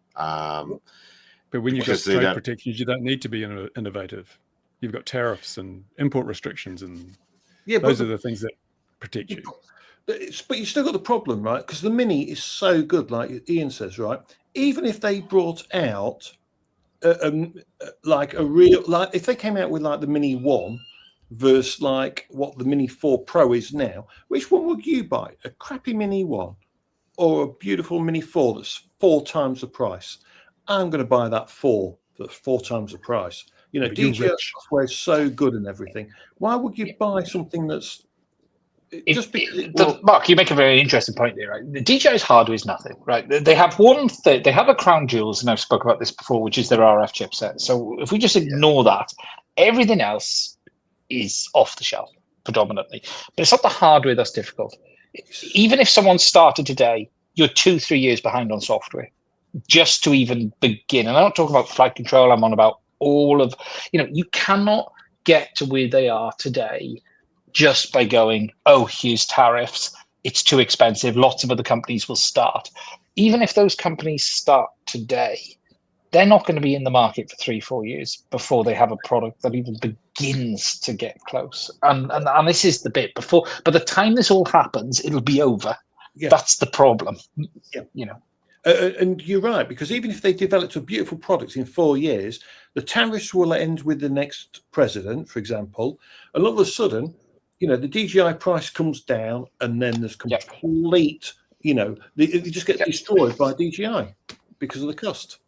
But when you've got trade protections, you don't need to be innovative. You've got tariffs and import restrictions, and those are the things that protect you. But you still got the problem, right? Because the Mini is so good, like Ian says, right? Even if they brought out like if they came out with like the Mini 1 versus like what the Mini 4 Pro is now, which one would you buy? A crappy Mini 1 or a beautiful Mini 4 that's 4 times the price? I'm going to buy that 4 that's 4 times the price. You know, DJI software is so good and everything. Why would you buy something that's Mark, you make a very interesting point there, right? The DJI's hardware is nothing, right? They have one thing, they have a crown jewels, and I've spoken about this before, which is their RF chipset. So if we just ignore that, everything else is off the shelf predominantly. But it's not the hardware that's difficult. Even if someone started today, you're 2-3 years behind on software just to even begin. And I'm not talking about flight control. I'm on about all of, you cannot get to where they are today just by going, oh, here's tariffs. It's too expensive. Lots of other companies will start. Even if those companies start today, they're not going to be in the market for 3-4 years before they have a product that even begins to get close. And this is the bit before. By the time this all happens, it'll be over. Yeah. That's the problem. Yeah. And you're right, because even if they developed a beautiful product in 4 years, the tariffs will end with the next president, for example. And all of a sudden, the DJI price comes down, and then there's complete, they just get destroyed by DJI because of the cost.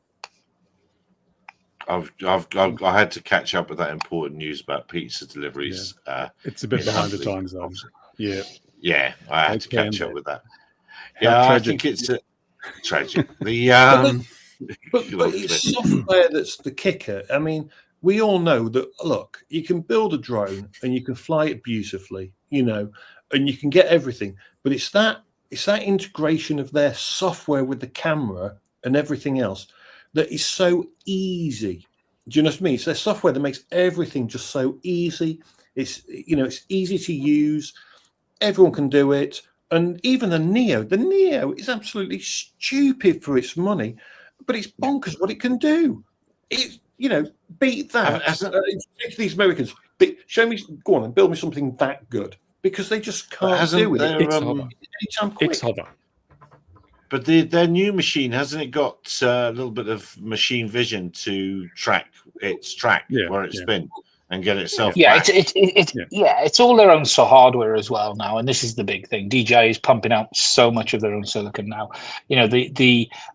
I had to catch up with that important news about pizza deliveries. It's a bit behind the times, though. Yeah. Yeah, I had to catch up with that. Yeah, I tragic. think it's tragic. The But it's software that's the kicker. I mean, we all know that, look, you can build a drone and you can fly it beautifully, you know, and you can get everything. But it's that integration of their software with the camera and everything else that is so easy. Do you know what I mean? It's their software that makes everything just so easy. It's, you know, it's easy to use. Everyone can do it. And even the Neo is absolutely stupid for its money, but it's bonkers what it can do. It, you know, beat that. These Americans, show me, go on and build me something that good, because they just can't do it. It's hover. But their new machine, hasn't it got a little bit of machine vision to track its track where it's been and get itself back? It's all their own hardware as well now, and this is the big thing. DJI is pumping out so much of their own silicon now. You know,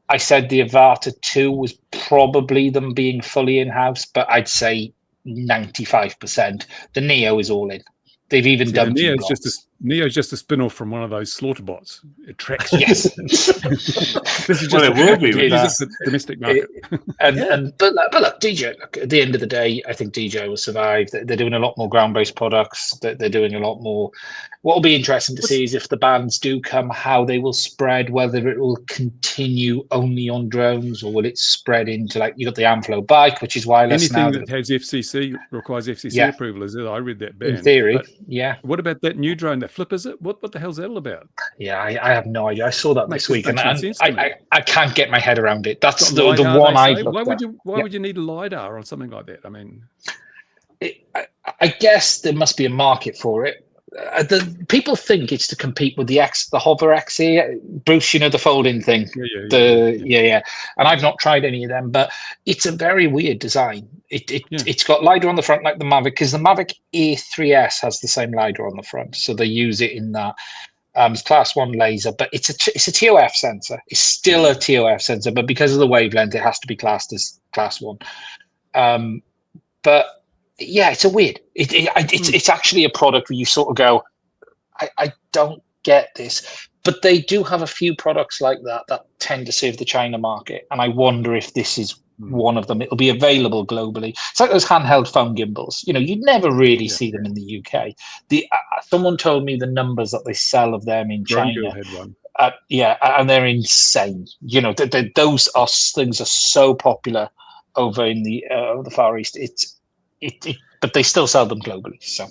I said the Avata 2 was probably them being fully in-house, but I'd say 95%. The Neo is all in. They've even done Neo's just a spin-off from one of those slaughter bots. It tracks. Yes. This is just it will be with the domestic market. But look, DJI. Look, at the end of the day, I think DJI will survive. They're doing a lot more ground-based products. They're doing a lot more. What will be interesting to see is if the bans do come, how they will spread. Whether it will continue only on drones, or will it spread into, like, you got the Amflow bike, which is wireless now. Anything that has FCC requires FCC approval. Is it? I read that ban. In theory, but yeah. What about that new drone that flippers it? What the hell's that all about? Yeah, I have no idea. I saw that this week, and sense I can't get my head around it. That's the LiDAR, one I. Why would you need a LiDAR on something like that? I mean, I guess there must be a market for it. The people think it's to compete with the Hover XE, Bruce, you know, the fold-in thing. Yeah. And I've not tried any of them, but it's a very weird design. It's got LiDAR on the front like the Mavic, because the Mavic A3S has the same LiDAR on the front, so they use it in that. It's class 1 laser, but it's a TOF sensor. It's still a TOF sensor, but because of the wavelength, it has to be classed as class 1. But yeah, it's a weird. It's actually a product where you sort of go, I don't get this. But they do have a few products like that tend to serve the China market, and I wonder if this is one of them. It'll be available globally. It's like those handheld phone gimbals. You know, you'd never really see them in the UK. Someone told me the numbers that they sell of them in China. Had one. And they're insane. You know, those things are so popular over in the Far East. But they still sell them globally. So,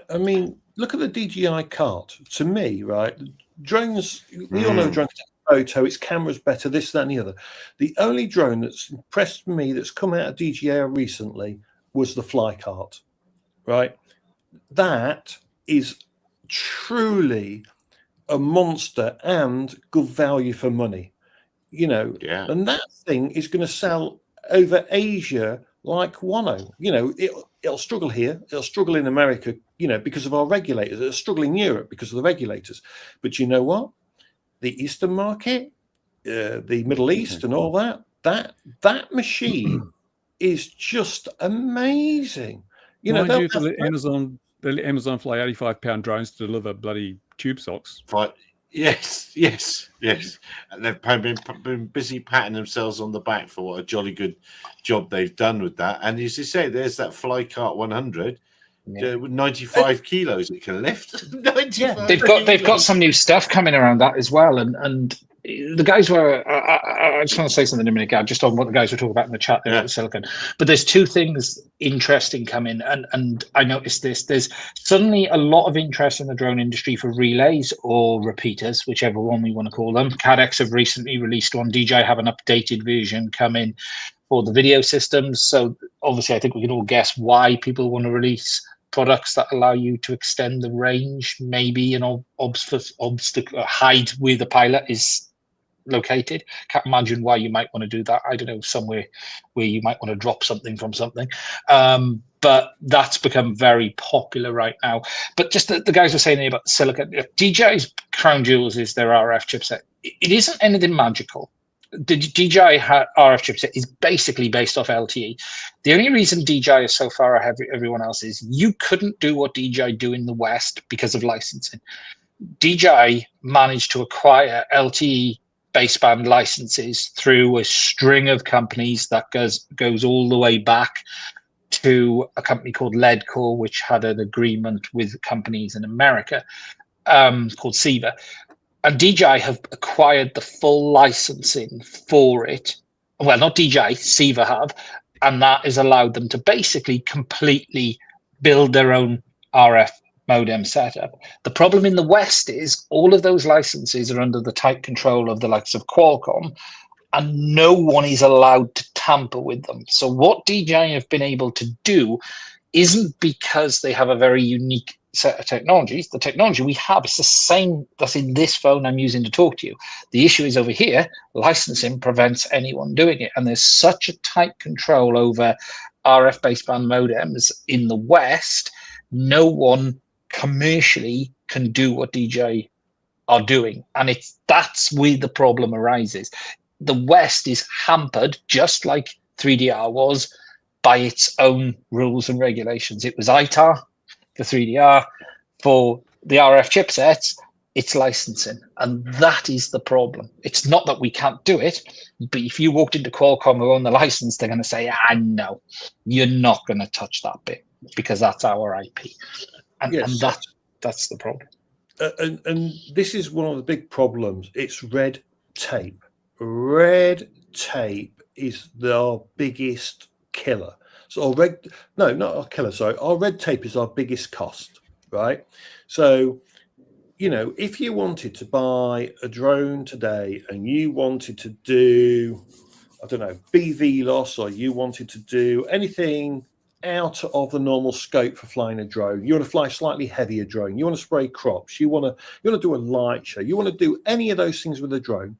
I mean, look at the DJI cart. To me, right, drones. We all know drones take photo. Its camera's better. This, that, and the other. The only drone that's impressed me that's come out of DJI recently was the Fly Cart. Right, that is truly a monster and good value for money. You know, and that thing is going to sell over Asia like Wano. You know, it'll struggle here. It'll struggle in America, you know, because of our regulators. It'll struggle in Europe because of the regulators. But you know what? The Eastern market, the Middle East and all that machine is just amazing. You know, Mind you, for the Amazon fly 85-pound drones to deliver bloody tube socks. Yes. And they've been busy patting themselves on the back for what a jolly good job they've done with that. And as you say, there's that Flycart 100 with 95 kilos it can lift. 95 they've got some new stuff coming around that as well, and the guys were. I just want to say something in a minute, just on what the guys were talking about in the chat there about the silicon. But there's two things interesting coming, and I noticed this. There's suddenly a lot of interest in the drone industry for relays or repeaters, whichever one we want to call them. Cadex have recently released one. DJI have an updated version coming for the video systems. So obviously, I think we can all guess why people want to release products that allow you to extend the range, maybe, you know, hide where the pilot is located. Can't imagine why you might want to do that. I don't know, somewhere where you might want to drop something from something. But that's become very popular right now. But just the guys were saying about the silicon, DJI's crown jewels is their RF chipset. It isn't anything magical. the DJI RF chipset is basically based off LTE. The only reason DJI is so far ahead of everyone else is you couldn't do what DJI do in the West because of licensing. DJI managed to acquire LTE baseband licenses through a string of companies that goes all the way back to a company called Ledcore, which had an agreement with companies in America called Seva. And DJI have acquired the full licensing for it. Well, not DJI, Seva have. And that has allowed them to basically completely build their own RF modem setup. The problem in the West is all of those licenses are under the tight control of the likes of Qualcomm, and no one is allowed to tamper with them. So what DJI have been able to do isn't because they have a very unique set of technologies. The technology we have is the same that's in this phone I'm using to talk to you. The issue is over here, licensing prevents anyone doing it. And there's such a tight control over RF baseband modems in the West, no one commercially can do what DJI are doing. And that's where the problem arises. The West is hampered, just like 3DR was, by its own rules and regulations. It was ITAR for 3DR. For the RF chipsets, it's licensing. And that is the problem. It's not that we can't do it, but if you walked into Qualcomm who own the license, they're going to say, no, you're not going to touch that bit because that's our IP. And that's the problem. And this is one of the big problems. It's red tape. Red tape is our biggest killer. So not our killer, sorry. Our red tape is our biggest cost, right? So, if you wanted to buy a drone today and you wanted to do, I don't know, BV loss, or you wanted to do anything out of the normal scope for flying a drone, you want to fly a slightly heavier drone, you want to spray crops, you want to do a light show, you want to do any of those things with a drone,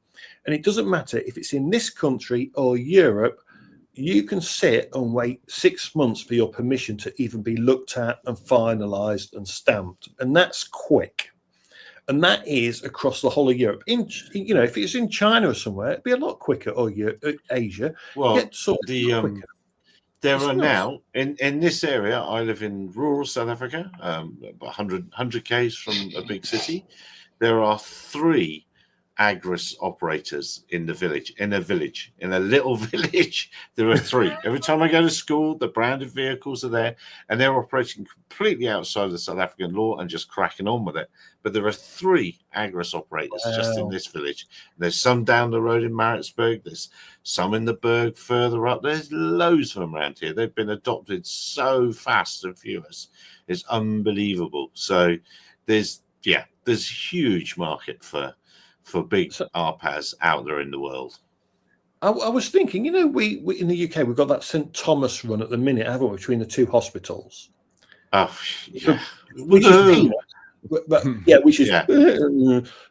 and it doesn't matter if it's in this country or Europe, you can sit and wait 6 months for your permission to even be looked at and finalized and stamped, and that's quick. And that is across the whole of Europe. If it's in China or somewhere, it'd be a lot quicker, or Asia. Well, quicker. There are now in this area. I live in rural South Africa, about 100 k's from a big city. There are 3 Agris operators in a little village. There are 3. Every time I go to school, the branded vehicles are there, and they're operating completely outside of the South African law and just cracking on with it. But there are 3 Agris operators just in this village. There's some down the road in Maritzburg. There's some in the Berg further up. There's loads of them around here. They've been adopted so fast and furious. It's unbelievable. So there's huge market for big RPAs out there in the world. I was thinking, we in the UK, we've got that St. Thomas run at the minute, haven't we, between the 2 hospitals? Oh, yeah. Which is peanut. Which is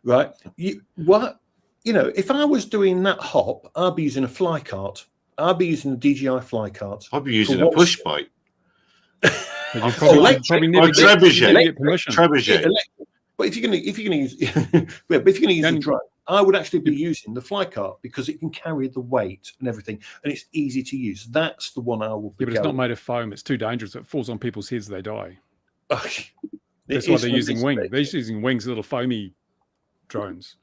right. If I was doing that hop, I'd be using a fly cart. I'd be using a DJI fly cart. I'd be using a push bike. You probably never get permission. But if you're going to use, the drone, I would actually be using the fly cart because it can carry the weight and everything, and it's easy to use. That's the one I will. Yeah, but it's not made of foam. It's too dangerous. It falls on people's heads, they die. That's why they're using wings. They're using wings, little foamy drones.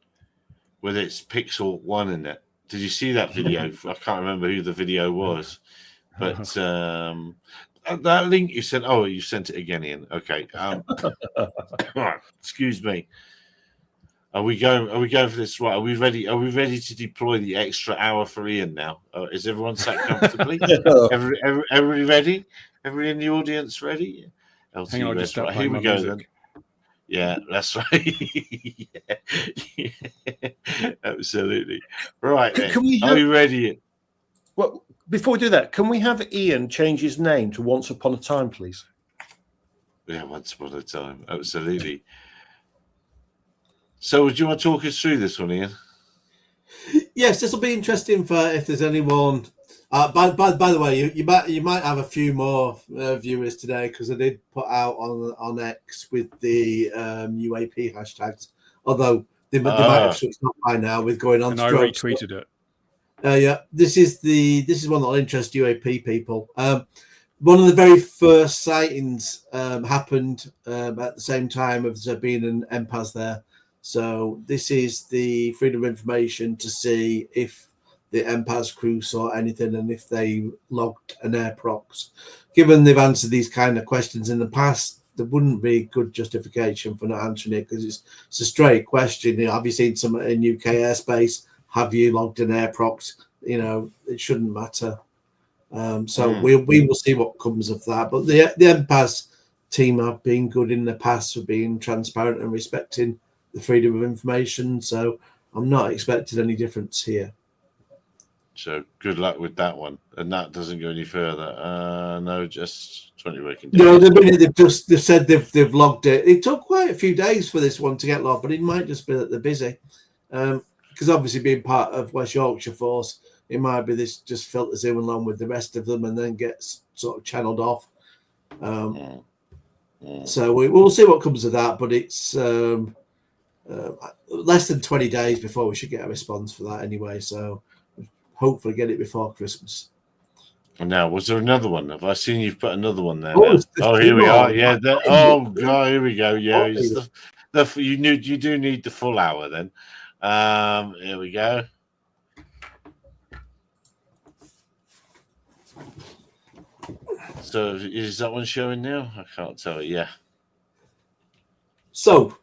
With its Pixel 1 in it. Did you see that video? I can't remember who the video was, but that link you sent. Oh, you sent it again, Ian. Okay. Excuse me. Are we going for this? Right. Are we ready? Are we ready to deploy the extra hour for Ian now? Is everyone sat comfortably? Everybody ready? Everybody in the audience ready? Hang on, just right. Here we go then. Yeah, that's right. Yeah. Absolutely. Right. Then. Are we ready? Well, before we do that, can we have Ian change his name to Once Upon a Time, please? Yeah, Once Upon a Time. Absolutely. So, do you want to talk us through this one, Ian? Yes, this will be interesting for if there's anyone. By the way, you might have a few more viewers today because I did put out on X with the UAP hashtags. Although they might have switched up by now with going on. And I retweeted it. Yeah, this is one that'll interest UAP people. One of the very first sightings happened at the same time of there being an MPAS there. So this is the Freedom of Information to see if the MPAS crew saw anything and if they logged an air prox. Given they've answered these kind of questions in the past, there wouldn't be good justification for not answering it, because it's a straight question. You know, have you seen some in UK airspace? Have you logged an air prox? You know, it shouldn't matter. We will see what comes of that. But the MPAS team have been good in the past for being transparent and respecting the freedom of information. So I'm not expecting any difference here. So good luck with that one. And that doesn't go any further. No, just 20 working days. No, they've said they've logged it. It took quite a few days for this one to get logged, but it might just be that they're busy. Because obviously being part of West Yorkshire Force, it might be this just filters in along with the rest of them and then gets sort of channeled off. So we'll see what comes of that, but it's less than 20 days before we should get a response for that anyway. So hopefully get it before Christmas. Now, was there another one? Have I seen you've put another one there? Oh, here we are. Yeah. Oh God, here we go. Yeah, you do need the full hour then. Here we go. So is that one showing now? I can't tell. Yeah. So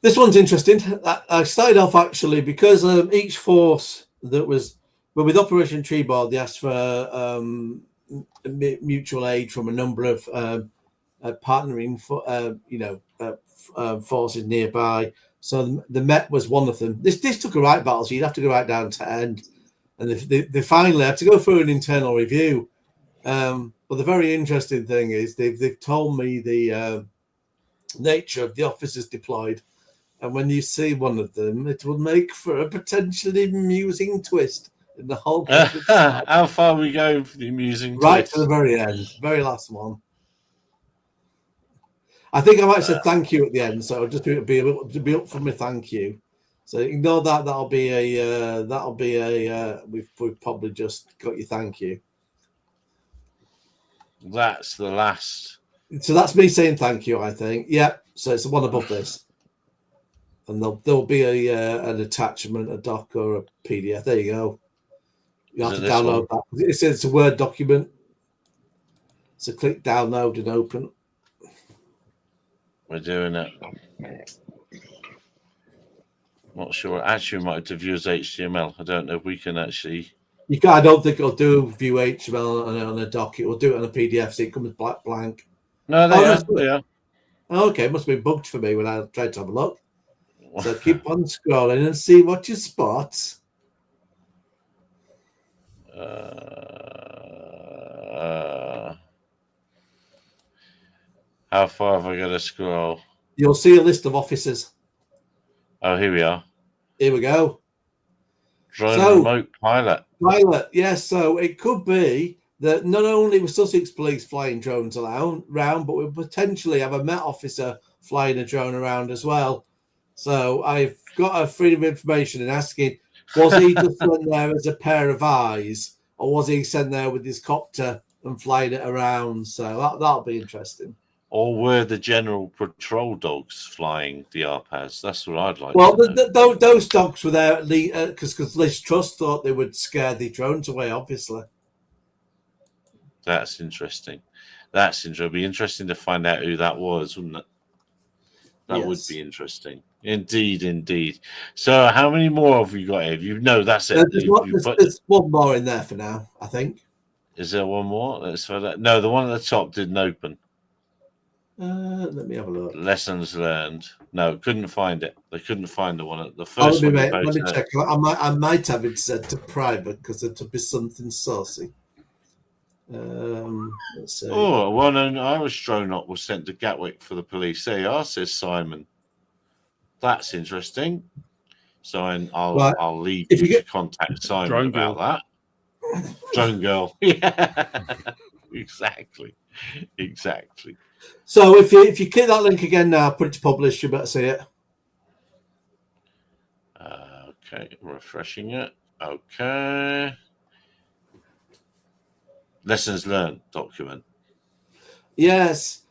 this one's interesting. I started off actually because each force that was, well, with Operation Treeboard, they asked for mutual aid from a number of partnering forces nearby. So the Met was one of them. This took a right battle, so you'd have to go right down to end, and they finally had to go through an internal review. But the very interesting thing is they've told me the nature of the officers deployed, and when you see one of them, it will make for a potentially amusing twist in the whole. How far are we going for the amusing right twist? to the very end, very last one. I think I might say thank you at the end, so just be up for me. Thank you. So ignore that. That'll be a. We've probably just got you. Thank you. That's the last. So that's me saying thank you, I think. Yeah. So it's the one above this. And there'll be an attachment, a doc or a PDF. There you go. You have to download that. It says it's a Word document. So click download and open. We're doing it. Not sure. Actually, we might have to view as HTML. I don't know if we can actually. You can. I don't think it'll do view HTML on a doc. It will do it on a PDF, so it comes blank. No, they are. Okay, it must have been bugged for me when I tried to have a look. So keep on scrolling and see what you spot. How far have I got to scroll? You'll see a list of officers. Oh, here we are. Here we go. Drone remote pilot. Pilot, yes. So it could be that not only will Sussex Police flying drones around, but we'll potentially have a Met officer flying a drone around as well. So I've got a freedom of information and asking, was he just sent there as a pair of eyes, or was he sent there with his copter and flying it around? So that'll be interesting. Or were the general patrol dogs flying the RPAS? That's what I'd like to know. Those dogs were there because Liz Truss thought they would scare the drones away, obviously. That's interesting. It'd be interesting to find out who that was, wouldn't it? That would be interesting. Indeed. So how many more have you got here? That's it. There's one more in there for now, I think. Is there one more? Let's find out. No, the one at the top didn't open. Let me have a look. Lessons learned. No, couldn't find it. They couldn't find the one at the first one. Let me check. I might have it set to private because it would be something saucy. Let's see. Oh, well, an Irish drone op was sent to Gatwick for the police. There you are, says Simon. That's interesting. So I'll leave you to contact Simon about that. Drone girl. Yeah. Exactly. So if you click that link again now, put it to publish, you better see it. Okay, refreshing it. Okay. Lessons learned document. Yes.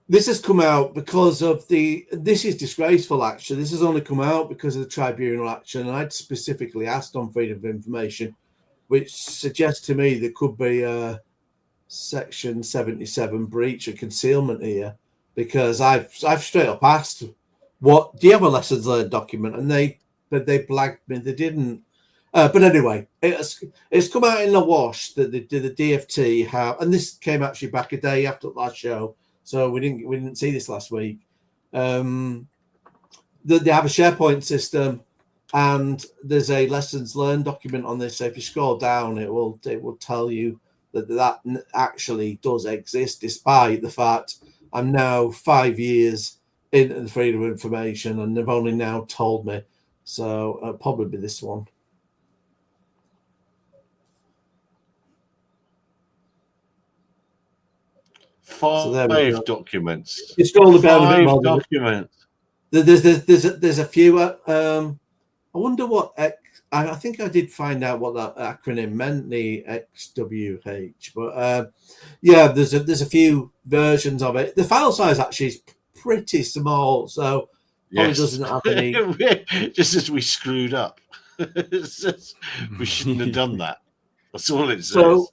This has come out because of this is disgraceful, actually. This has only come out because of the tribunal action. And I'd specifically asked on freedom of information, which suggests to me there could be a Section 77 breach of concealment here, because I've straight up asked, "What do you have a lessons learned document?" And they blagged me. They didn't. But anyway, it's come out in the wash that the DFT have, and this came actually back a day after the last show, so we didn't see this last week. They have a SharePoint system, and there's a lessons learned document on this. So if you scroll down, it will tell you that actually does exist, despite the fact I'm now 5 years into the freedom of information, and they've only now told me. So it'll probably be this one. 5 documents. You scroll down a bit more. Documents. There's a few. I wonder what I think I did find out what that acronym meant, the XWH. But yeah, there's a few versions of it. The file size actually is pretty small, so probably doesn't have any. Just as we screwed up, we shouldn't have done that. That's all it says. So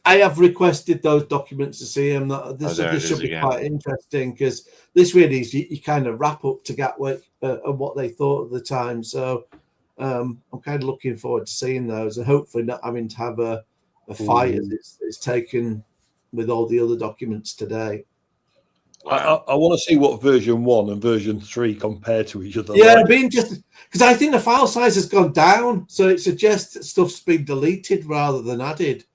I have requested those documents to see them. This should be again. quite interesting, because this really is you kind of wrap up to Gatwick and what they thought at the time. So I'm kind of looking forward to seeing those, and hopefully not having to have a fight as it's taken with all the other documents today. Wow. I want to see what version 1 and version 3 compare to each other. Yeah, being just because I think the file size has gone down, so it suggests that stuff's been deleted rather than added,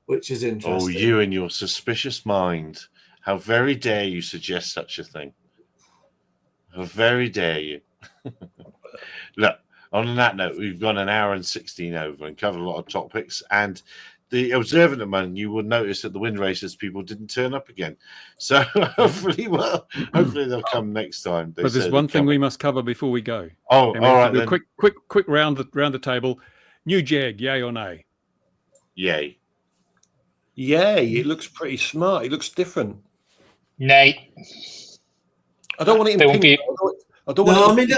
which is interesting. Oh, you and your suspicious mind. How very dare you suggest such a thing? How very dare you? Look, on that note, we've gone an hour and 16 over and covered a lot of topics. And the observant among you will notice that the Windracers people didn't turn up again. So hopefully they'll come next time. But there's one thing we must cover before we go. Oh, and all right. Then. Quick round the table. New Jag, yay or nay? Yay. Yay, it looks pretty smart. It looks different. Nay. I don't want it in They pink. I don't want No, it I mean,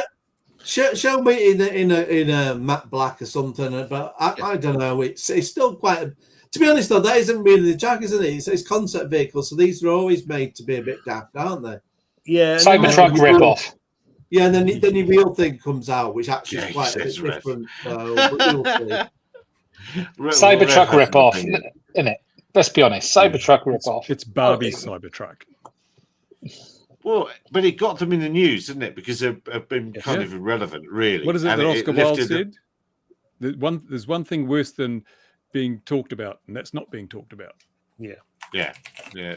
show me in a matte black or something, but I don't know. It's still quite. To be honest, though, that isn't really the Jag, isn't it? It's concept vehicles, so these are always made to be a bit daft, aren't they? Yeah. Cybertruck rip-off. Yeah, and then the real thing comes out, which actually is quite a bit Jesus, different. So we'll see. Cybertruck rip-off, isn't it? Let's be honest. Cybertruck rip-off. It's Barbie's Cybertruck. Well, but it got them in the news, didn't it? Because they've been kind of irrelevant, really. What is it And that Oscar Wilde lifted said? There's one thing worse than being talked about, and that's not being talked about. Yeah.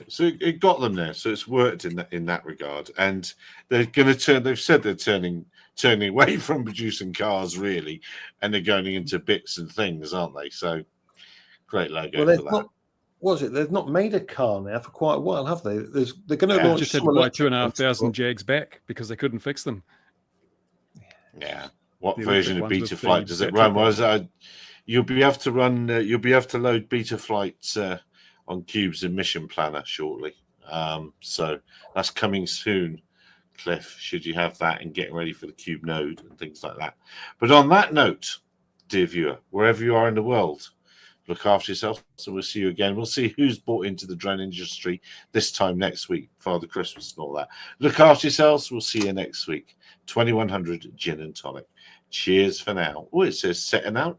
So it got them there. So it's worked in that regard. And they're going to turn. They've said they're turning away from producing cars, really, and they're going into bits and things, aren't they? So great logo for that. Was it? They've not made a car now for quite a while, have they? They're going to launch. Just had to buy 2,500 Jags back because they couldn't fix them. Yeah. What The version of electric ones Beta with Flight the does it battery run? You'll be able to run. You'll be able to load Beta Flights on Cube's emission planner shortly. So that's coming soon, Cliff. Should you have that and getting ready for the Cube node and things like that. But on that note, dear viewer, wherever you are in the world, look after yourself. So we'll see you again. We'll see who's bought into the drone industry this time next week, Father Christmas and all that. Look after yourselves. We'll see you next week. 2100 Gin and Tonic. Cheers for now. Oh, it says setting out.